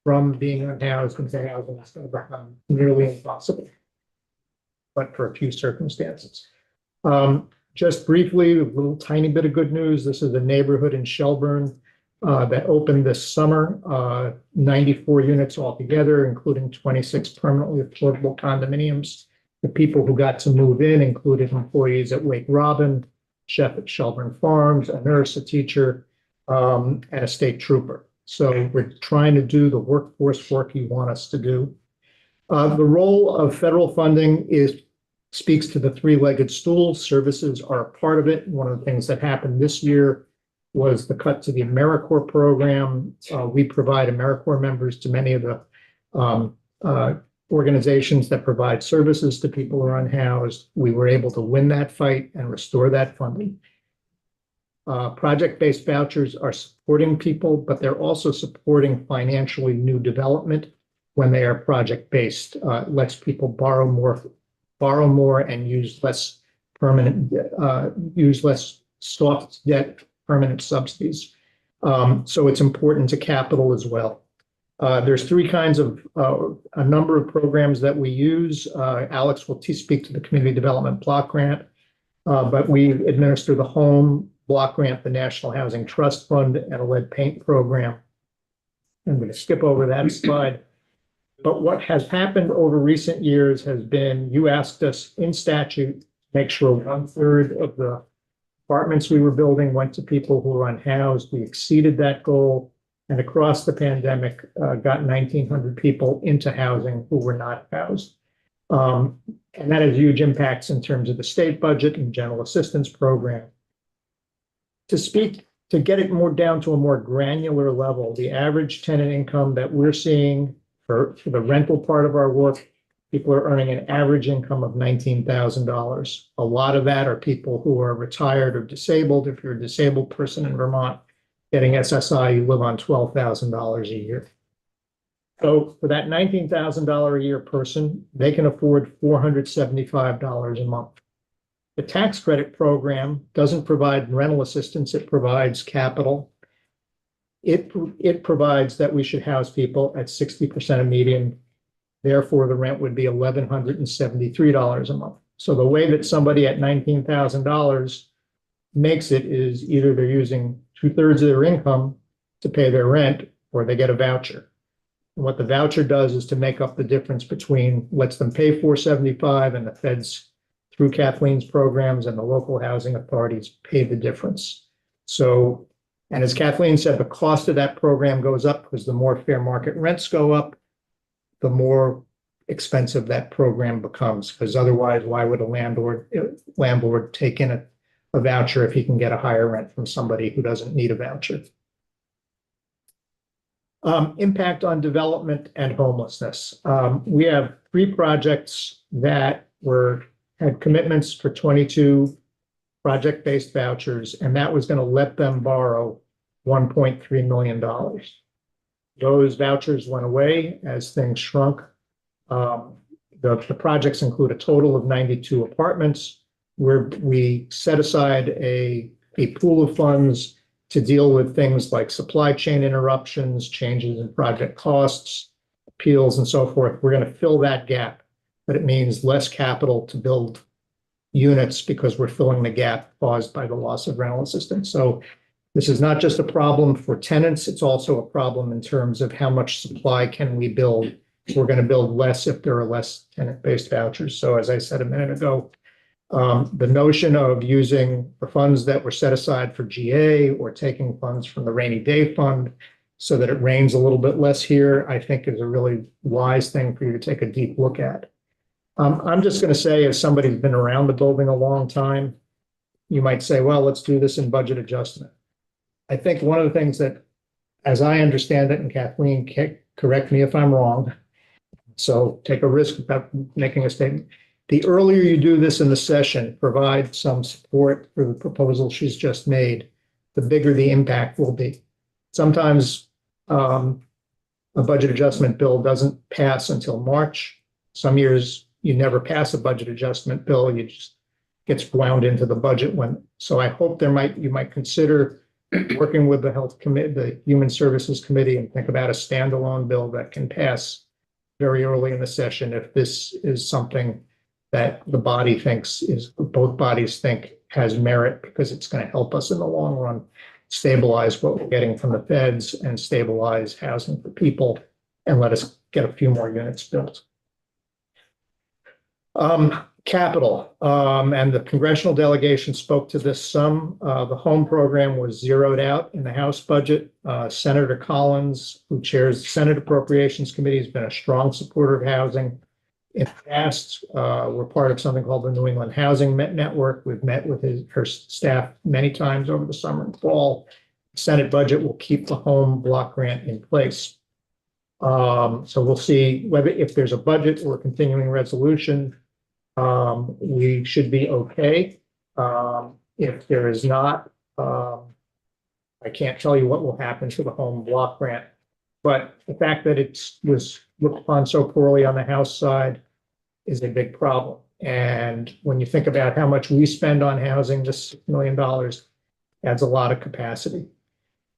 from being unhoused into housing, it's going to become nearly impossible. But for a few circumstances. Just briefly, a little tiny bit of good news. This is a neighborhood in Shelburne that opened this summer, 94 units altogether, including 26 permanently affordable condominiums. The people who got to move in included employees at Wake Robin, chef at Shelburne Farms, a nurse, a teacher, and a state trooper. So we're trying to do the workforce work you want us to do. The role of federal funding speaks to the three-legged stool. Services are a part of it. One of the things that happened this year was the cut to the AmeriCorps program. We provide AmeriCorps members to many of the organizations that provide services to people who are unhoused. We were able to win that fight and restore that funding. Project-based vouchers are supporting people, but they're also supporting financially new development when they are project-based. It lets people borrow more and use less soft debt, permanent subsidies. So it's important to capital as well. There's three kinds of, a number of programs that we use. Alex will speak to the Community Development Block Grant, but we administer the Home Block Grant, the National Housing Trust Fund, and a lead paint program. I'm going to skip over that slide. But what has happened over recent years has been, you asked us in statute, make sure 1/3 of the apartments we were building went to people who were unhoused. We exceeded that goal, and across the pandemic, got 1,900 people into housing who were not housed. And that has huge impacts in terms of the state budget and general assistance program. To get it more down to a more granular level, the average tenant income that we're seeing for the rental part of our work, people are earning an average income of $19,000. A lot of that are people who are retired or disabled. If you're a disabled person in Vermont getting SSI, you live on $12,000 a year. So for that $19,000 a year person, they can afford $475 a month. The tax credit program doesn't provide rental assistance, it provides capital. It provides that we should house people at 60% of median. Therefore, the rent would be $1,173 a month. So the way that somebody at $19,000 makes it is either they're using 2/3 of their income to pay their rent, or they get a voucher. And what the voucher does is to make up the difference between, lets them pay $475, and the feds, through Kathleen's programs and the local housing authorities, pay the difference. So, and as Kathleen said, the cost of that program goes up because the more fair market rents go up, the more expensive that program becomes. Because otherwise, why would a landlord take in a voucher if he can get a higher rent from somebody who doesn't need a voucher? Impact on development and homelessness. We have 3 projects that had commitments for 22 project-based vouchers, and that was going to let them borrow $1.3 million. Those vouchers went away as things shrunk. The projects include a total of 92 apartments, where we set aside a pool of funds to deal with things like supply chain interruptions, changes in project costs, appeals, and so forth. We're going to fill that gap, but it means less capital to build units because we're filling the gap caused by the loss of rental assistance. So this is not just a problem for tenants, it's also a problem in terms of how much supply can we build. We're going to build less if there are less tenant-based vouchers. So as I said a minute ago, the notion of using the funds that were set aside for GA or taking funds from the rainy day fund so that it rains a little bit less here, I think is a really wise thing for you to take a deep look at. I'm just going to say, as somebody who's been around the building a long time, you might say, well, let's do this in budget adjustment. I think one of the things that, as I understand it, and Kathleen, correct me if I'm wrong, so take a risk about making a statement. The earlier you do this in the session, provide some support for the proposal she's just made, the bigger the impact will be. Sometimes a budget adjustment bill doesn't pass until March. Some years you never pass a budget adjustment bill, you just gets wound into the budget when. So I hope you might consider working with the Health Committee, the Human Services Committee, and think about a standalone bill that can pass very early in the session if this is something that the body thinks both bodies think has merit, because it's going to help us in the long run stabilize what we're getting from the feds and stabilize housing for people and let us get a few more units built. Capital, and the congressional delegation spoke to this some. The home program was zeroed out in the House budget. Senator Collins, who chairs the Senate Appropriations Committee, has been a strong supporter of housing. In the past, we're part of something called the New England Housing Network. We've met with her staff many times over the summer and fall. The Senate budget will keep the home block grant in place. So we'll see whether, if there's a budget or a continuing resolution, we should be okay. If there is not, I can't tell you what will happen to the home block grant, but the fact that it was looked upon so poorly on the House side is a big problem. And when you think about how much we spend on housing, this $6 million adds a lot of capacity.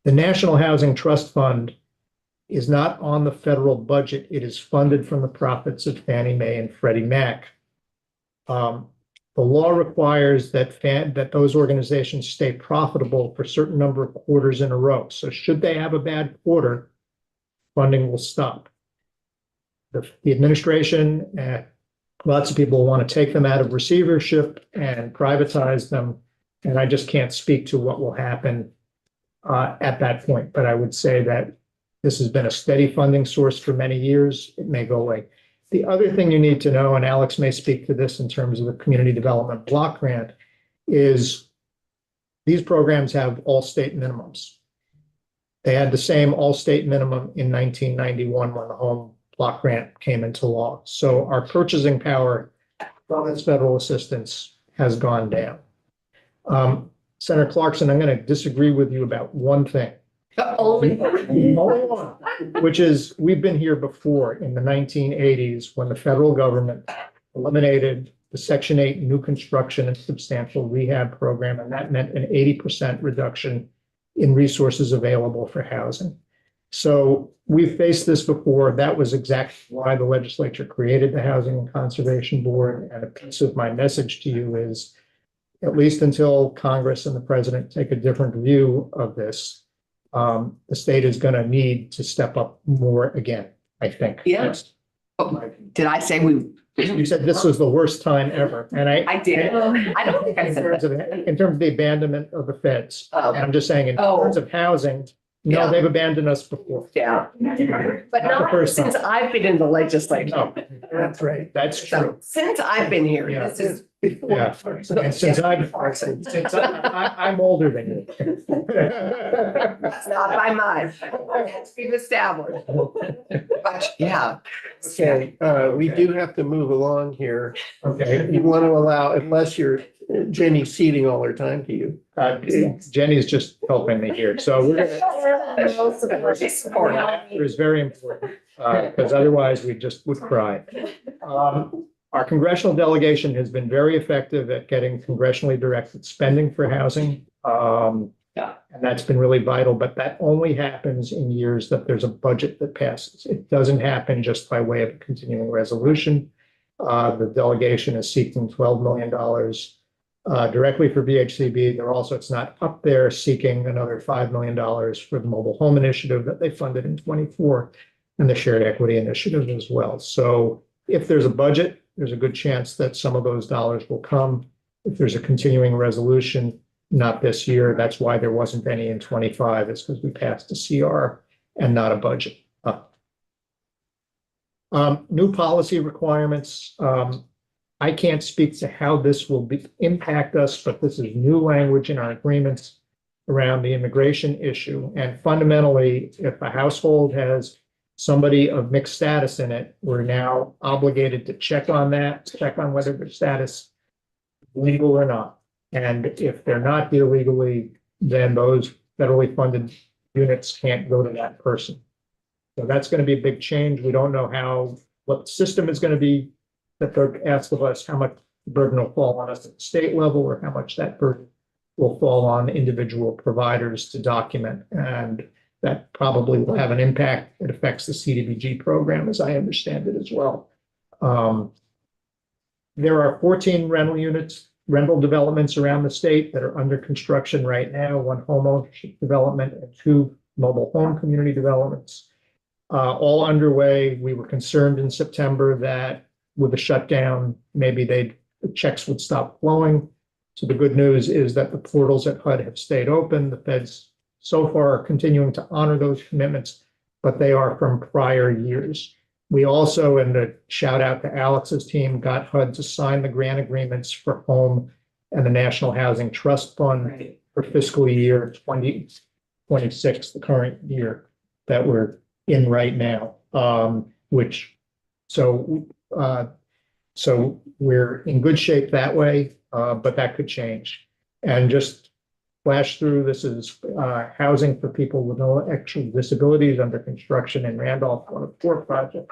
The National Housing Trust Fund is not on the federal budget. It is funded from the profits of Fannie Mae and Freddie Mac. The law requires that those organizations stay profitable for a certain number of quarters in a row. So should they have a bad quarter, funding will stop. The administration, lots of people want to take them out of receivership and privatize them. And I just can't speak to what will happen at that point. But I would say that this has been a steady funding source for many years. It may go away. The other thing you need to know, and Alex may speak to this in terms of the community development block grant, is these programs have all state minimums. They had the same all state minimum in 1991 when the home block grant came into law. So our purchasing power from its federal assistance has gone down. Senator Clarkson, I'm going to disagree with you about one thing. Only one, which is we've been here before in the 1980s when the federal government eliminated the Section 8 new construction and substantial rehab program, and that meant an 80% reduction in resources available for housing. So we've faced this before. That was exactly why the legislature created the Housing and Conservation Board. And a piece of my message to you is, at least until Congress and the president take a different view of this, the state is going to need to step up more again, I think. Yeah. Did I say we? You said this was the worst time ever, and I did. I don't think I In said terms that. of, in terms of the abandonment of the feds, Oh. I'm just saying in Oh. terms of housing, Yeah. no, they've abandoned us before. Yeah. But Not the not first since time. I've been in the legislature. No, that's right. That's So true. since I've been here, Yeah. this is. Yeah. And since I'm older than you. That's not by mine. That's we've established. But yeah. Okay, we do have to move along here. Okay. You want to allow, unless Jenny's ceding all her time to you. Jenny's just helping me here, so we're gonna. Support. It was very important, because otherwise we just would cry. Our congressional delegation has been very effective at getting congressionally directed spending for housing. Yeah. And that's been really vital, but that only happens in years that there's a budget that passes. It doesn't happen just by way of a continuing resolution. The delegation is seeking $12 million directly for VHCB. They're also, it's not up there, seeking another $5 million for the mobile home initiative that they funded in 24 and the shared equity initiative as well. So if there's a budget, there's a good chance that some of those dollars will come. If there's a continuing resolution, not this year, that's why there wasn't any in 25. It's because we passed a CR and not a budget. New policy requirements. I can't speak to how this will impact us, but this is new language in our agreements around the immigration issue. And fundamentally, if a household has somebody of mixed status in it, we're now obligated to check on that, check on whether their status is legal or not. And if they're not here legally, then those federally funded units can't go to that person. So that's going to be a big change. We don't know what the system is going to be that they're asked of us, how much burden will fall on us at the state level, or how much that burden will fall on individual providers to document. And that probably will have an impact. It affects the CDBG program, as I understand it as well. There are 14 rental developments around the state that are under construction right now, 1 home ownership development and 2 mobile home community developments. All underway. We were concerned in September that with the shutdown, maybe the checks would stop flowing. So the good news is that the portals at HUD have stayed open. The feds so far are continuing to honor those commitments, but they are from prior years. We also, and a shout out to Alex's team, got HUD to sign the grant agreements for home and the National Housing Trust Fund for fiscal year 2026, the current year that we're in right now, so we're in good shape that way, but that could change. And just flash through, this is housing for people with no actual disabilities under construction in Randolph, 104 project.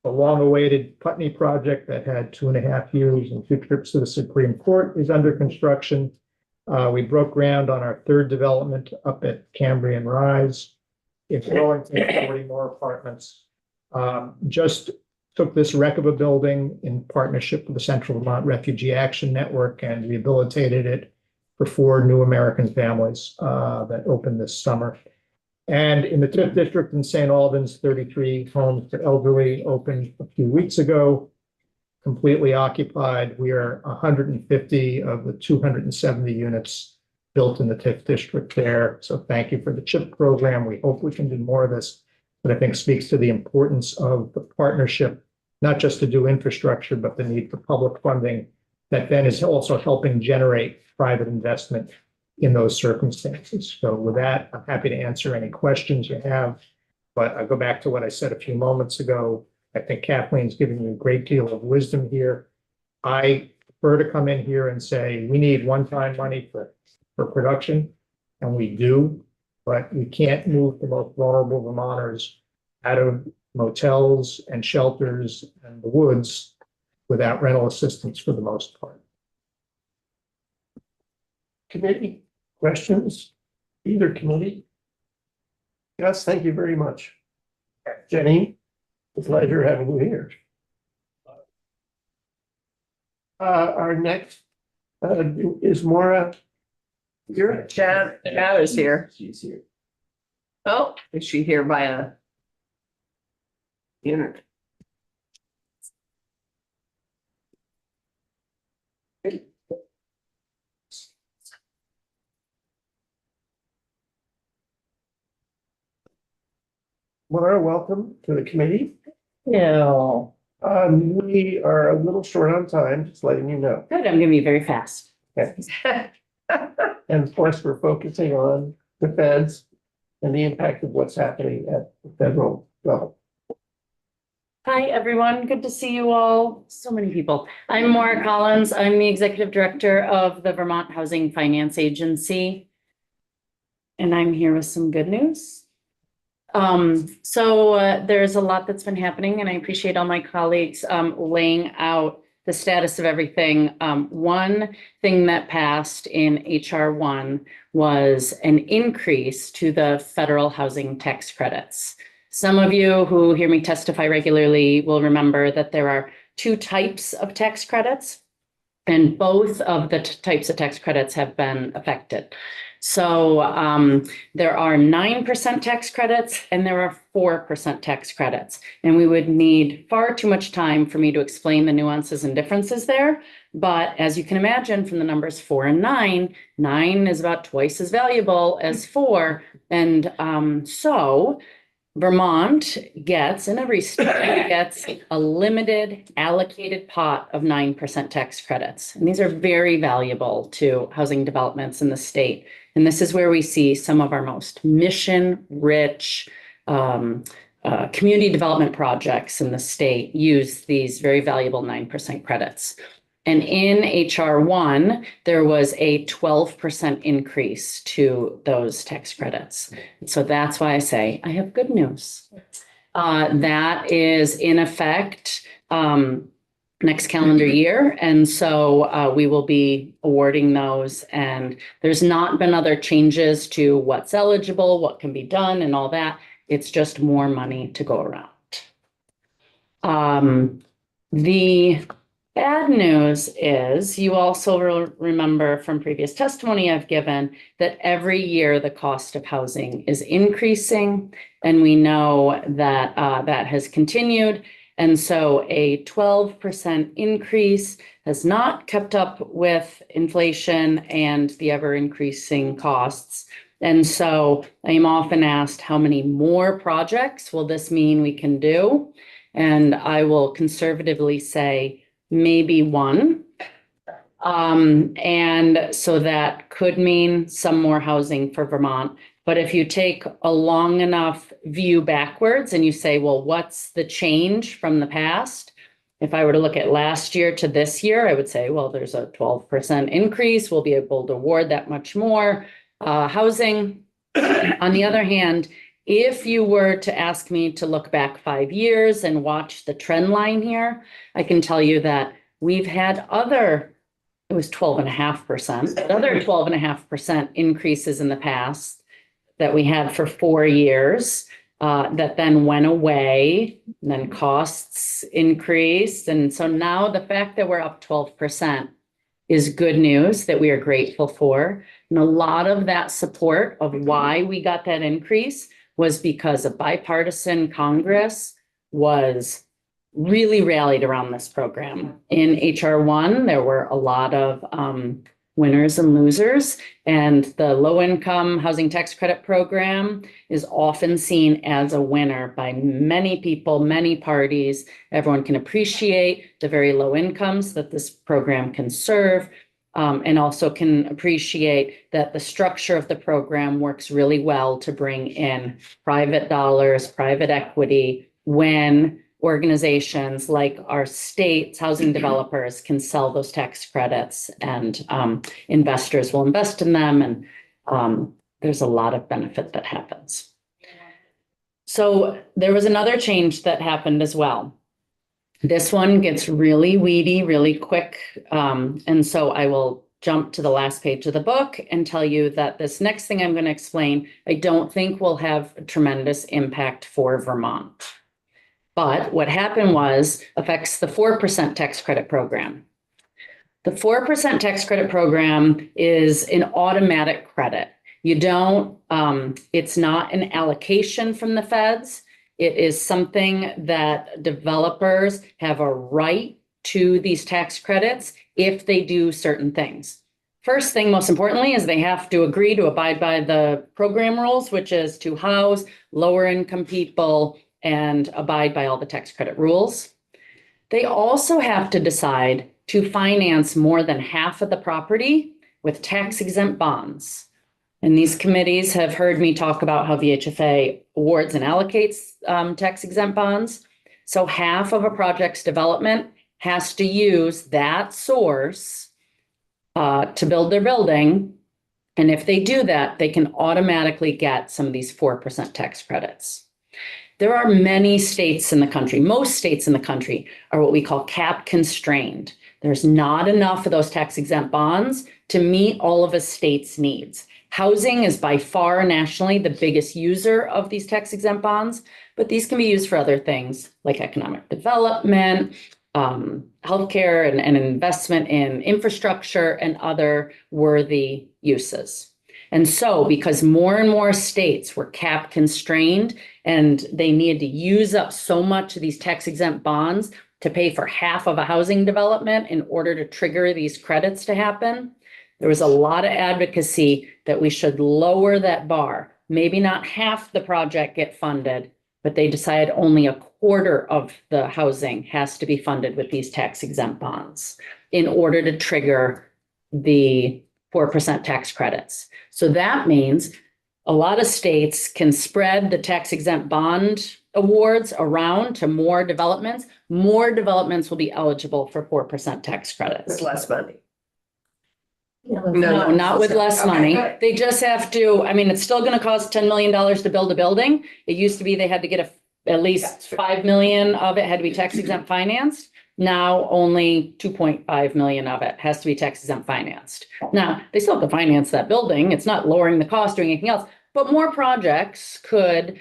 The long-awaited Putney project that had 2.5 years and 2 trips to the Supreme Court is under construction. We broke ground on our 3rd development up at Cambrian Rise. It's Wellington, 40 more apartments. Just took this wreck of a building in partnership with the Central Vermont Refugee Action Network and rehabilitated it for 4 new American families that opened this summer. And in the TIF district in St. Albans, 33 homes for elderly opened a few weeks ago, completely occupied. We are 150 of the 270 units built in the TIF district there. So thank you for the CHIP program. We hope we can do more of this, but I think speaks to the importance of the partnership, not just to do infrastructure, but the need for public funding that then is also helping generate private investment in those circumstances. So with that, I'm happy to answer any questions you have, but I go back to what I said a few moments ago. I think Kathleen's giving you a great deal of wisdom here. I prefer to come in here and say, we need one-time money for production, and we do, but we can't move the most vulnerable Vermonters out of motels and shelters and the woods without rental assistance for the most part. Committee questions, either committee? Gus, thank you very much. Jenny, it's a pleasure having you here. Our next is Maura. You're Chad is here. She's here. Oh, is she here via internet? Laura, welcome to the committee. No. We are a little short on time, just letting you know. Good, I'm gonna be very fast. And of course, we're focusing on the feds and the impact of what's happening at the federal level. Hi, everyone. Good to see you all. So many people. I'm Maura Collins. I'm the Executive Director of the Vermont Housing Finance Agency. And I'm here with some good news. There's a lot that's been happening, and I appreciate all my colleagues laying out the status of everything. One thing that passed in HR 1 was an increase to the federal housing tax credits. Some of you who hear me testify regularly will remember that there are two types of tax credits, and both of the types of tax credits have been affected. So there are 9% tax credits and there are 4% tax credits. And we would need far too much time for me to explain the nuances and differences there. But as you can imagine from the numbers 4 and 9, 9 is about twice as valuable as 4. And so Vermont gets, and every state gets, a limited allocated pot of 9% tax credits. And these are very valuable to housing developments in the state. And this is where we see some of our most mission-rich community development projects in the state use these very valuable 9% credits. And in HR 1, there was a 12% increase to those tax credits. So that's why I say I have good news. That is in effect next calendar year. And so we will be awarding those. And there's not been other changes to what's eligible, what can be done and all that. It's just more money to go around. The bad news is you also remember from previous testimony I've given that every year the cost of housing is increasing, and we know that that has continued. And so a 12% increase has not kept up with inflation and the ever increasing costs. And so I am often asked, how many more projects will this mean we can do? And I will conservatively say, maybe one. And so that could mean some more housing for Vermont. But if you take a long enough view backwards and you say, well, what's the change from the past? If I were to look at last year to this year, I would say, well, there's a 12% increase. We'll be able to award that much more housing. On the other hand, if you were to ask me to look back 5 years and watch the trend line here, I can tell you that we've had it was 12.5%, but other 12.5% increases in the past that we had for 4 years that then went away, and then costs increased. And so now the fact that we're up 12% is good news that we are grateful for. And a lot of that support of why we got that increase was because a bipartisan Congress was really rallied around this program. In HR 1, there were a lot of winners and losers, and the low-income housing tax credit program is often seen as a winner by many people, many parties. Everyone can appreciate the very low incomes that this program can serve, and also can appreciate that the structure of the program works really well to bring in private dollars, private equity, when organizations like our state's housing developers can sell those tax credits, and investors will invest in them. And there's a lot of benefit that happens. So there was another change that happened as well. This one gets really weedy, really quick. And so I will jump to the last page of the book and tell you that this next thing I'm going to explain, I don't think will have a tremendous impact for Vermont. But what happened was affects the 4% tax credit program. The 4% tax credit program is an automatic credit. You don't, it's not an allocation from the feds. It is something that developers have a right to these tax credits if they do certain things. First thing, most importantly, is they have to agree to abide by the program rules, which is to house lower income people and abide by all the tax credit rules. They also have to decide to finance more than half of the property with tax exempt bonds. And these committees have heard me talk about how VHFA awards and allocates tax exempt bonds. So half of a project's development has to use that source to build their building. And if they do that, they can automatically get some of these 4% tax credits. There are many states in the country, most states in the country are what we call cap constrained. There's not enough of those tax exempt bonds to meet all of a state's needs. Housing is by far nationally the biggest user of these tax exempt bonds, but these can be used for other things like economic development, healthcare and investment in infrastructure and other worthy uses. And so because more and more states were cap constrained and they needed to use up so much of these tax exempt bonds to pay for half of a housing development in order to trigger these credits to happen, there was a lot of advocacy that we should lower that bar. Maybe not half the project get funded, but they decided only a quarter of the housing has to be funded with these tax exempt bonds in order to trigger the 4% tax credits. So that means a lot of states can spread the tax exempt bond awards around to more developments. More developments will be eligible for 4% tax credits. With less money. No, not with less money. Okay. They just have to, I mean, it's still gonna cost $10 million to build a building. It used to be they had to get at least 5 million of it had to be tax exempt financed. Now only 2.5 million of it has to be tax exempt financed. Now, they still have to finance that building. It's not lowering the cost or anything else, but more projects could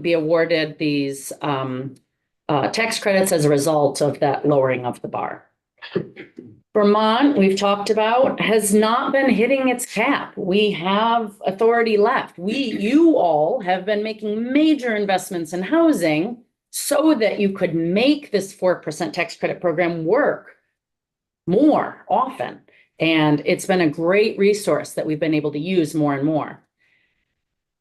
be awarded these tax credits as a result of that lowering of the bar. Vermont, we've talked about, has not been hitting its cap. We have authority left. You all have been making major investments in housing so that you could make this 4% tax credit program work more often. And it's been a great resource that we've been able to use more and more.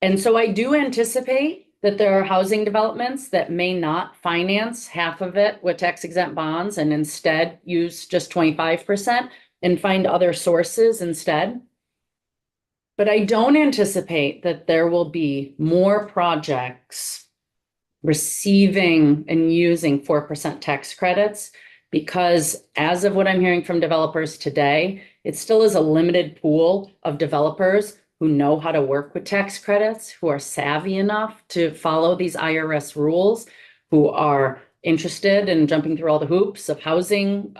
And so I do anticipate that there are housing developments that may not finance half of it with tax exempt bonds and instead use just 25% and find other sources instead. But I don't anticipate that there will be more projects receiving and using 4% tax credits because as of what I'm hearing from developers today, it still is a limited pool of developers who know how to work with tax credits, who are savvy enough to follow these IRS rules, who are interested in jumping through all the hoops of housing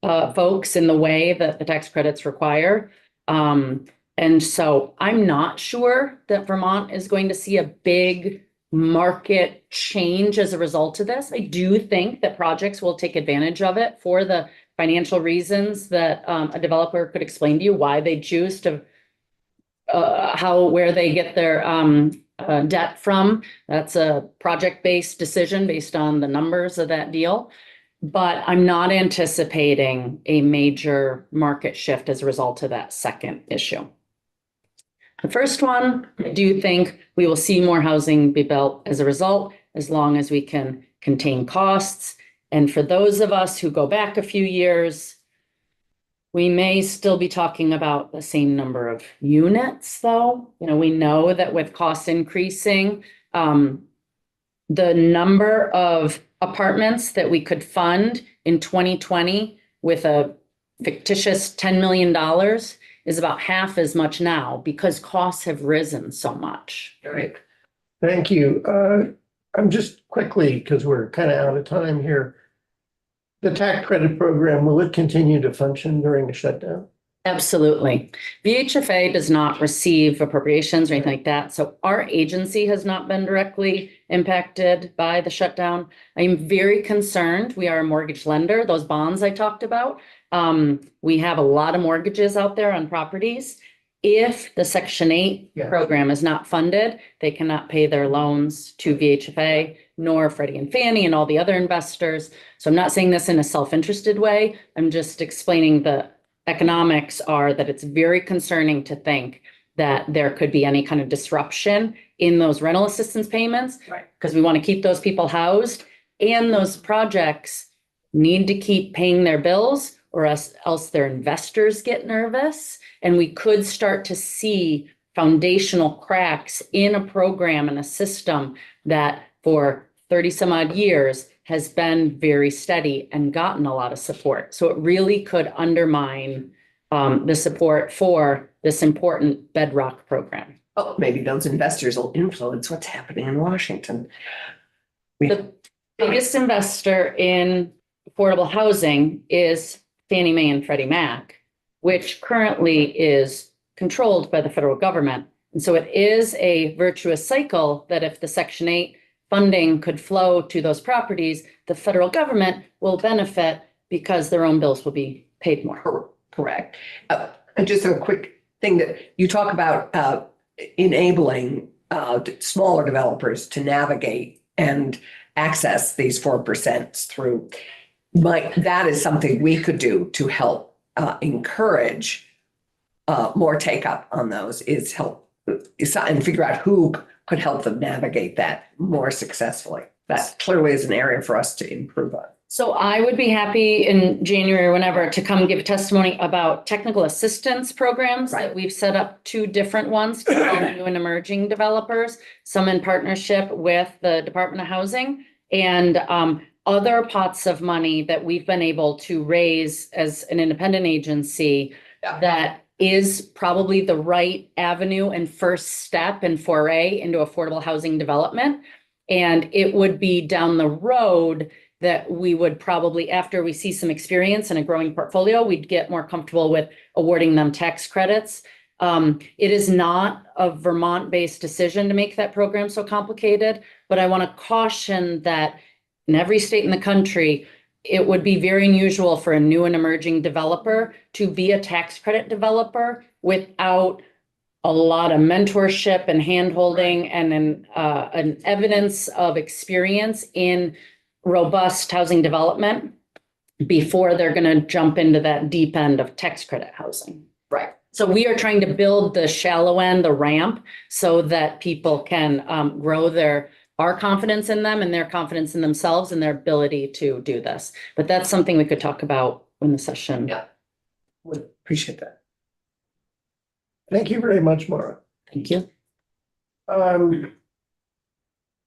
folks in the way that the tax credits require. And so I'm not sure that Vermont is going to see a big market change as a result of this. I do think that projects will take advantage of it for the financial reasons that a developer could explain to you why they choose to where they get their debt from. That's a project-based decision based on the numbers of that deal. But I'm not anticipating a major market shift as a result of that second issue. The first one, I do think we will see more housing be built as a result, as long as we can contain costs. And for those of us who go back a few years, we may still be talking about the same number of units, though. You know, we know that with costs increasing, the number of apartments that we could fund in 2020 with a fictitious $10 million is about half as much now because costs have risen so much. Right. Thank you. I'm just quickly, because we're kind of out of time here. The tax credit program, will it continue to function during the shutdown? Absolutely. VHFA does not receive appropriations or anything like that. So our agency has not been directly impacted by the shutdown. I'm very concerned. We are a mortgage lender. Those bonds I talked about, we have a lot of mortgages out there on properties. If the Section 8 Yeah. program is not funded, they cannot pay their loans to VHFA, nor Freddie and Fannie and all the other investors. So I'm not saying this in a self-interested way. I'm just explaining the economics are that it's very concerning to think that there could be any kind of disruption in those rental assistance payments. Right. Because we want to keep those people housed, and those projects need to keep paying their bills, or else their investors get nervous. And we could start to see foundational cracks in a program and a system that for 30 some odd years has been very steady and gotten a lot of support. So it really could undermine the support for this important bedrock program. Oh, maybe those investors will influence what's happening in Washington. The biggest investor in affordable housing is Fannie Mae and Freddie Mac, which currently is controlled by the federal government. And so it is a virtuous cycle that if the Section 8 funding could flow to those properties, the federal government will benefit because their own bills will be paid more. Correct. And just a quick thing that you talk about enabling smaller developers to navigate and access these 4% through. That is something we could do to help encourage more take up on those, and figure out who could help them navigate that more successfully. That clearly is an area for us to improve on. So I would be happy in January or whenever to come give testimony about technical assistance programs that we've set up 2 different ones to help new and emerging developers, some in partnership with the Department of Housing, and other pots of money that we've been able to raise as an independent agency that is probably the right avenue and first step and foray into affordable housing development. And it would be down the road that we would probably, after we see some experience and a growing portfolio, we'd get more comfortable with awarding them tax credits. It is not a Vermont-based decision to make that program so complicated, but I want to caution that in every state in the country, it would be very unusual for a new and emerging developer to be a tax credit developer without a lot of mentorship and handholding and an evidence of experience in robust housing development before they're going to jump into that deep end of tax credit housing. Right. So we are trying to build the shallow end, the ramp, so that people can grow our confidence in them and their confidence in themselves and their ability to do this. But that's something we could talk about in the session. Yeah. Would appreciate that. Thank you very much, Mara. Thank you.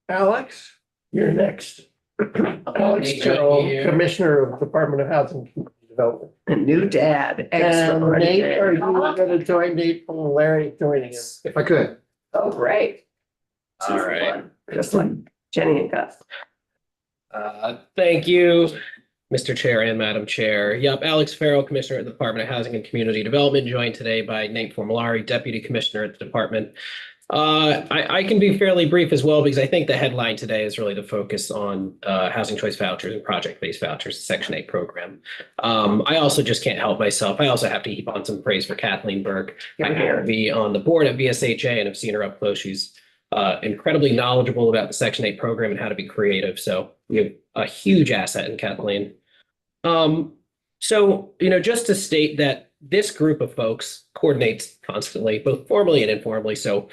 Alex, you're next. Alex Carroll, Commissioner of Department of Housing and Community Development. A new dad. And Nate, are Extraordinary. you going to join Nate and Larry joining him? If I could. Oh, great. All right. Just like Jenny and Gus. Thank you, Mr. Chair and Madam Chair. Yep, Alex Farrell, Commissioner at the Department of Housing and Community Development, joined today by Nate Formulari, Deputy Commissioner at the department. I can be fairly brief as well, because I think the headline today is really to focus on housing choice vouchers and project-based vouchers, the Section 8 program. I also just can't help myself. I also have to heap on some praise for Kathleen Burke. I happen to be on the board at VSHA and have seen her up close. She's incredibly knowledgeable about the Section 8 program and how to be creative. So we have a huge asset in Kathleen. So, just to state that this group of folks coordinates constantly, both formally and informally. So,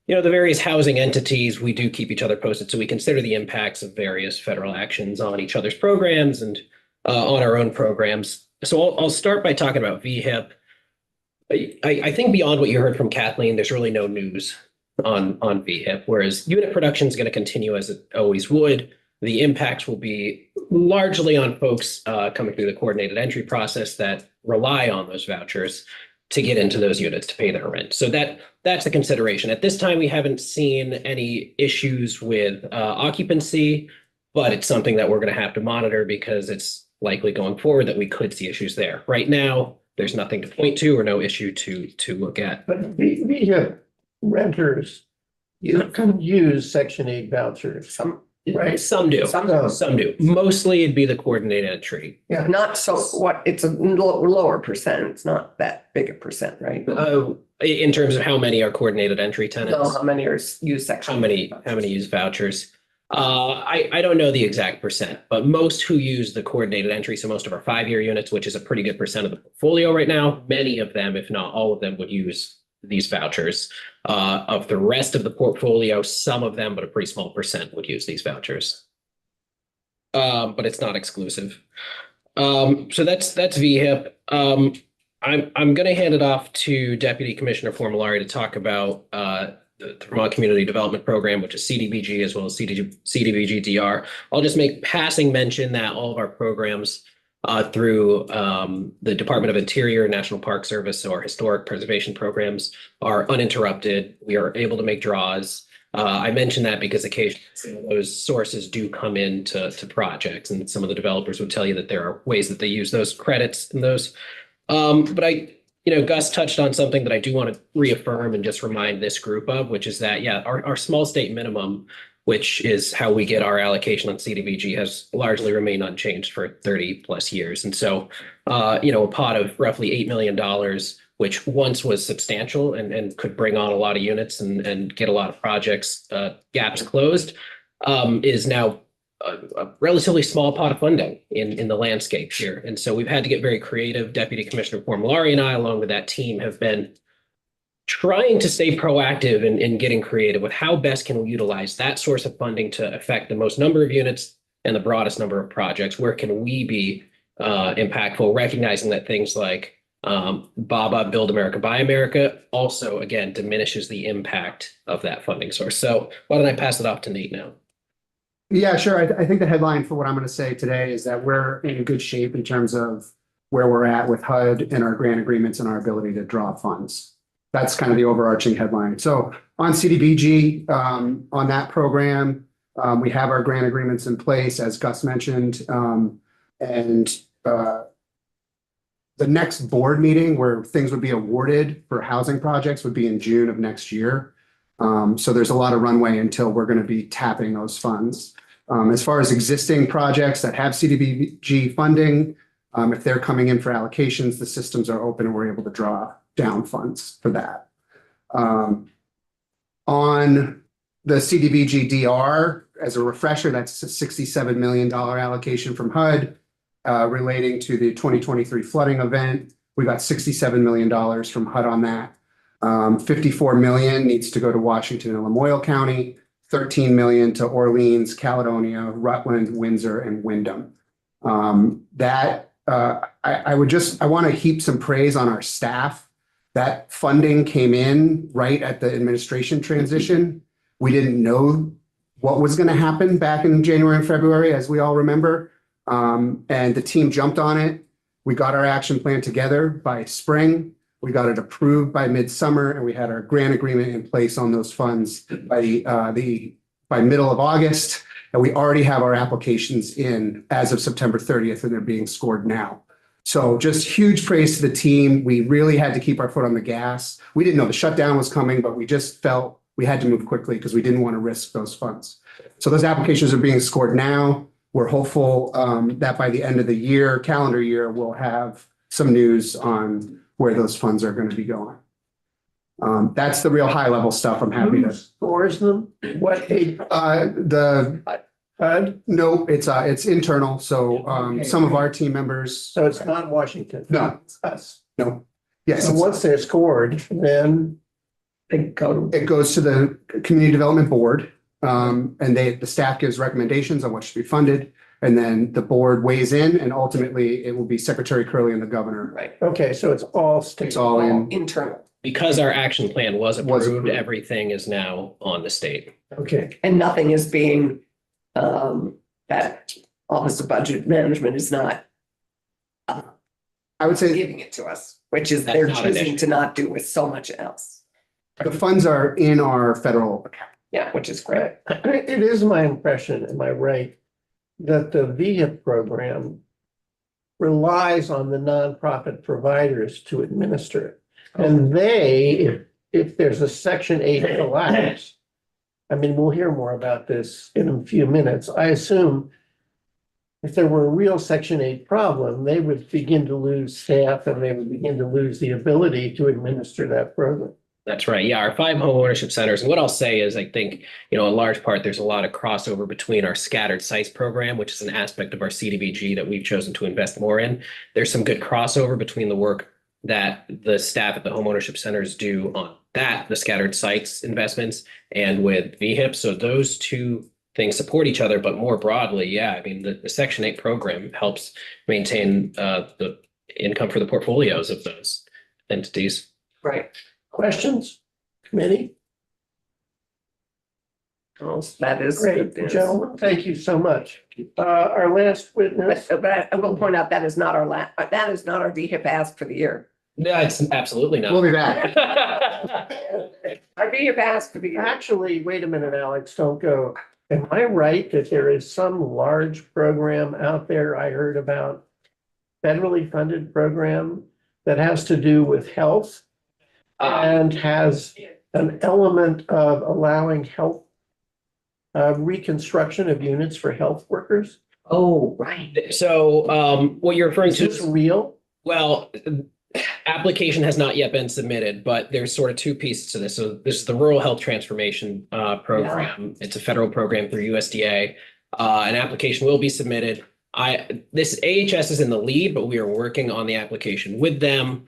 the various housing entities, we do keep each other posted. So we consider the impacts of various federal actions on each other's programs and on our own programs. So I'll start by talking about VHIP. I think beyond what you heard from Kathleen, there's really no news on VHIP, whereas unit production is going to continue as it always would. The impacts will be largely on folks coming through the coordinated entry process that rely on those vouchers to get into those units to pay their rent. So that's the consideration. At this time, we haven't seen any issues with occupancy, but it's something that we're going to have to monitor because it's likely going forward that we could see issues there. Right now, there's nothing to point to or no issue to look at. But we have renters, you can use Section 8 vouchers. Right. Some do, some do. Mostly it'd be the coordinated entry. Yeah. Not so, what, it's a lower percent. It's not that big a percent, right? In terms of how many are coordinated entry No, tenants, how many are use section? how many use vouchers? I don't know the exact percent, but most who use the coordinated entry, so most of our 5-year units, which is a pretty good percent of the portfolio right now, many of them, if not all of them, would use these vouchers. Of the rest of the portfolio, some of them, but a pretty small percent would use these vouchers. But it's not exclusive. So that's VHIP. I'm going to hand it off to Deputy Commissioner Formulari to talk about the Vermont Community Development Program, which is CDBG as well as CDBG DR. I'll just make passing mention that all of our programs through the Department of Interior, National Park Service, or historic preservation programs are uninterrupted. We are able to make draws. I mention that because occasionally those sources do come into projects, and some of the developers would tell you that there are ways that they use those credits and those. But Gus touched on something that I do want to reaffirm and just remind this group of, which is that, our small state minimum, which is how we get our allocation on CDBG, has largely remained unchanged for 30 plus years. And so, a pot of roughly $8 million, which once was substantial and could bring on a lot of units and get a lot of projects, gaps closed, is now a relatively small pot of funding in the landscape here. And so we've had to get very creative. Deputy Commissioner Formulari and I, along with that team, have been trying to stay proactive in getting creative with how best can we utilize that source of funding to affect the most number of units and the broadest number of projects. Where can we be impactful, recognizing that things like BABA, Build America, Buy America, also, again, diminishes the impact of that funding source. So why don't I pass it off to Nate now? Yeah, sure. I think the headline for what I'm going to say today is that we're in good shape in terms of where we're at with HUD and our grant agreements and our ability to draw funds. That's kind of the overarching headline. So on CDBG, on that program, we have our grant agreements in place, as Gus mentioned, and the next board meeting where things would be awarded for housing projects would be in June of next year. So there's a lot of runway until we're going to be tapping those funds. As far as existing projects that have CDBG funding, if they're coming in for allocations, the systems are open and we're able to draw down funds for that. On the CDBG DR, as a refresher, that's a $67 million allocation from HUD relating to the 2023 flooding event. We got $67 million from HUD on that. 54 million needs to go to Washington and Lamoille County, 13 million to Orleans, Caledonia, Rutland, Windsor, and Wyndham. I want to heap some praise on our staff. That funding came in right at the administration transition. We didn't know what was going to happen back in January and February, as we all remember. And the team jumped on it. We got our action plan together by spring. We got it approved by midsummer, and we had our grant agreement in place on those funds by middle of August. And we already have our applications in as of September 30th, and they're being scored now. So just huge praise to the team. We really had to keep our foot on the gas. We didn't know the shutdown was coming, but we just felt we had to move quickly because we didn't want to risk those funds. So those applications are being scored now. We're hopeful that by the end of the year, calendar year, we'll have some news on where those funds are going to be going. That's the real high level stuff. I'm happy to. Scores them? What? No, it's internal. So some of our team members. So it's not Washington. No, it's us. No. Yes. So once they're scored, then it goes to the Community Development Board. And the staff gives recommendations on what should be funded. And then the board weighs in, and ultimately it will be Secretary Curley and the governor. Right. Okay, so it's all state. It's all in. Internal. Because our action plan was Was approved, approved. everything is now on the state. Okay. And nothing is being, that Office of Budget Management is not I would say giving it to us, which is That's they're not an choosing issue. to not do with so much else. the funds are in our federal account. Yeah, which is great. It is my impression, am I right, that the VHIP program relies on the nonprofit providers to administer it. And they, if there's a Section 8 collapse, I mean, we'll hear more about this in a few minutes. I assume if there were a real Section 8 problem, they would begin to lose staff and they would begin to lose the ability to administer that program. That's right. Yeah, our 5 home ownership centers. And what I'll say is I think, in large part, there's a lot of crossover between our scattered sites program, which is an aspect of our CDBG that we've chosen to invest more in. There's some good crossover between the work that the staff at the home ownership centers do on that, the scattered sites investments, and with VHIP. So those two things support each other, but more broadly, yeah, I mean, the Section 8 program helps maintain the income for the portfolios of those entities. Right. Questions, committee? Well, that is Great, good news. gentlemen, thank you so much. Our last witness, But I will point out that is not our that is not our VHIP ask for the year. No, it's absolutely not. We'll be back. Our VHIP ask for the year. actually, wait a minute, Alex, don't go. Am I right that there is some large program out there I heard about, federally funded program that has to do with health and has an element of allowing health reconstruction of units for health workers? Oh, right. So what you're referring Is to this real? well, application has not yet been submitted, but there's sort of two pieces to this. So this is the Rural Health Transformation Program. It's a federal program through USDA. An application will be submitted. This AHS is in the lead, but we are working on the application with them.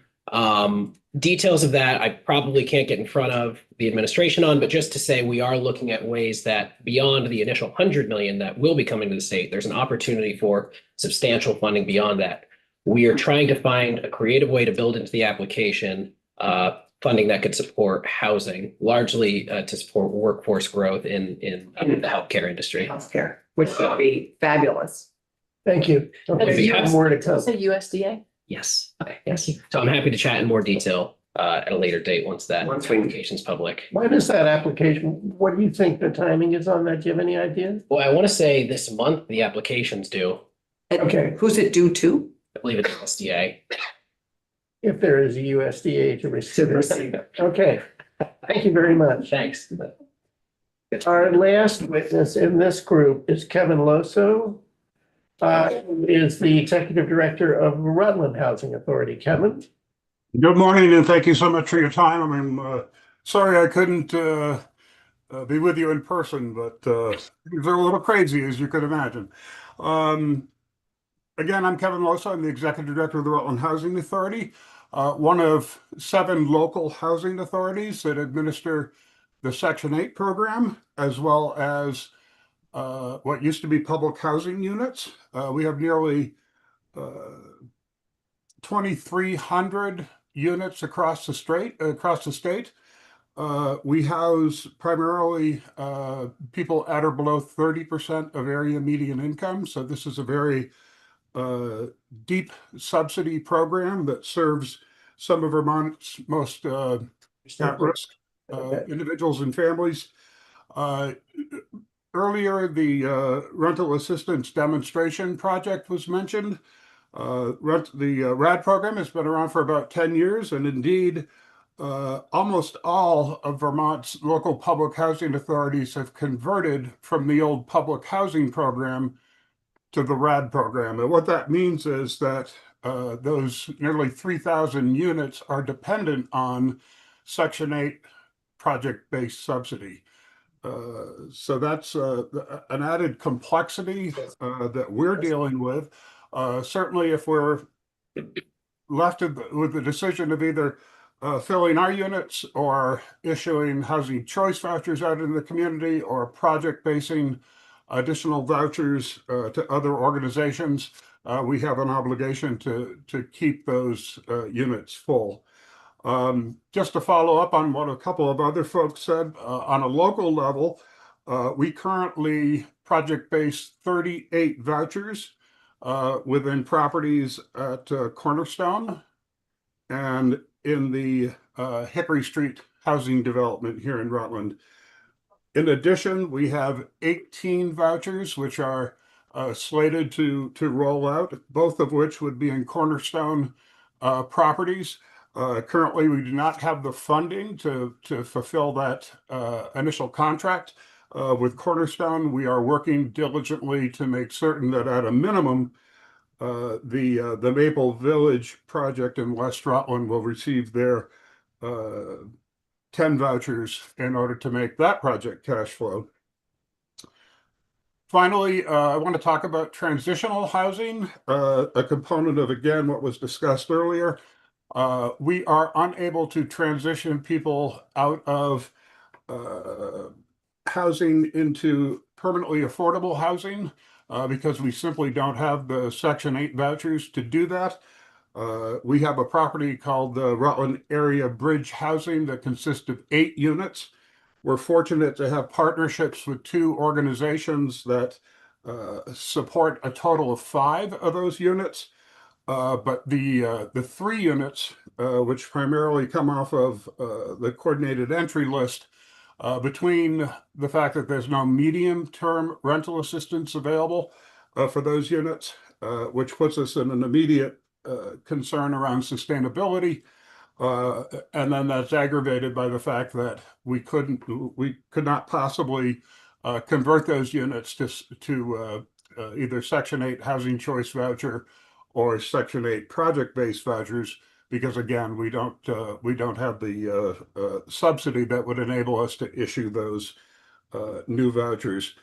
Details of that I probably can't get in front of the administration on, but just to say we are looking at ways that beyond the initial 100 million that will be coming to the state, there's an opportunity for substantial funding beyond that. We are trying to find a creative way to build into the application funding that could support housing, largely to support workforce growth in the healthcare industry. Healthcare, which would be fabulous. Thank you. Okay, you have- more to come. USDA? Yes. Okay, thank you. So I'm happy to chat in more detail at a later date once that application is public. When is that application? What do you think the timing is on that? Do you have any idea? Well, I want to say this month the application's due. And Okay. who's it due to? I believe it's USDA. If there is a USDA to receive it. Okay, thank you very much. Thanks. Our last witness in this group is Kevin Loso, who is the Executive Director of Rutland Housing Authority. Kevin? Good morning, and thank you so much for your time. I'm sorry I couldn't be with you in person, but things are a little crazy, as you could imagine. Again, I'm Kevin Loso. I'm the Executive Director of the Rutland Housing Authority, one of 7 local housing authorities that administer the Section 8 program, as well as what used to be public housing units. We have nearly 2,300 units across the state. We house primarily people at or below 30% of area median income. So this is a very deep subsidy program that serves some of Vermont's most at-risk individuals and families. Earlier, the rental assistance demonstration project was mentioned. The RAD program has been around for about 10 years, and indeed, almost all of Vermont's local public housing authorities have converted from the old public housing program to the RAD program. And what that means is that those nearly 3,000 units are dependent on Section 8 project-based subsidy. So that's an added complexity that we're dealing with. Certainly, if we're left with the decision of either filling our units or issuing housing choice vouchers out in the community or project-basing additional vouchers to other organizations, we have an obligation to keep those units full. Just to follow up on what a couple of other folks said, on a local level, we currently project-base 38 vouchers within properties at Cornerstone and in the Hickory Street housing development here in Rutland. In addition, we have 18 vouchers which are slated to roll out, both of which would be in Cornerstone properties. Currently, we do not have the funding to fulfill that initial contract. With Cornerstone, we are working diligently to make certain that at a minimum, the Maple Village project in West Rutland will receive their 10 vouchers in order to make that project cash flow. Finally, I want to talk about transitional housing, a component of, again, what was discussed earlier. We are unable to transition people out of housing into permanently affordable housing because we simply don't have the Section 8 vouchers to do that. We have a property called the Rutland Area Bridge Housing that consists of 8 units. We're fortunate to have partnerships with 2 organizations that support a total of 5 of those units. But the 3 units, which primarily come off of the coordinated entry list, between the fact that there's no medium-term rental assistance available for those units, which puts us in an immediate concern around sustainability. And then that's aggravated by the fact that we could not possibly convert those units to either Section 8 Housing Choice Voucher or Section 8 project-based vouchers, because again, we don't have the subsidy that would enable us to issue those new vouchers.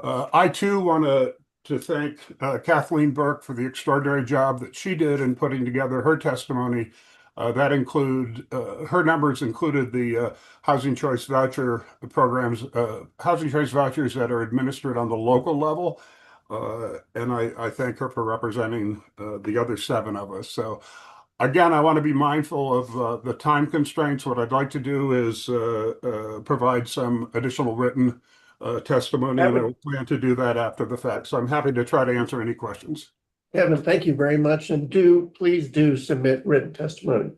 I too want to thank Kathleen Burke for the extraordinary job that she did in putting together her testimony. Her numbers included the housing choice voucher programs, housing choice vouchers that are administered on the local level. And I thank her for representing the other 7 of us. So again, I want to be mindful of the time constraints. What I'd like to do is provide some additional written testimony, and I will plan to do that after the fact. So I'm happy to try to answer any questions. Kevin, thank you very much. And please do submit written testimony.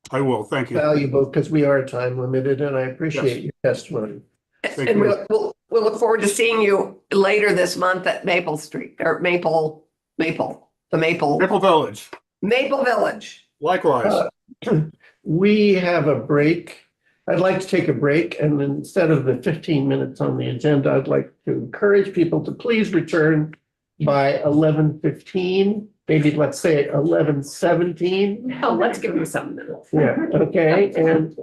I will. Thank you. Valuable, because we are time limited, and I appreciate your testimony. And we'll look forward to seeing you later this month at Maple Street or Maple Village. Maple Village. Likewise. We have a break. I'd like to take a break, and instead of the 15 minutes on the agenda, I'd like to encourage people to please return by 11:15, maybe let's say 11:17. Hell, let's give you something. Yeah, okay, and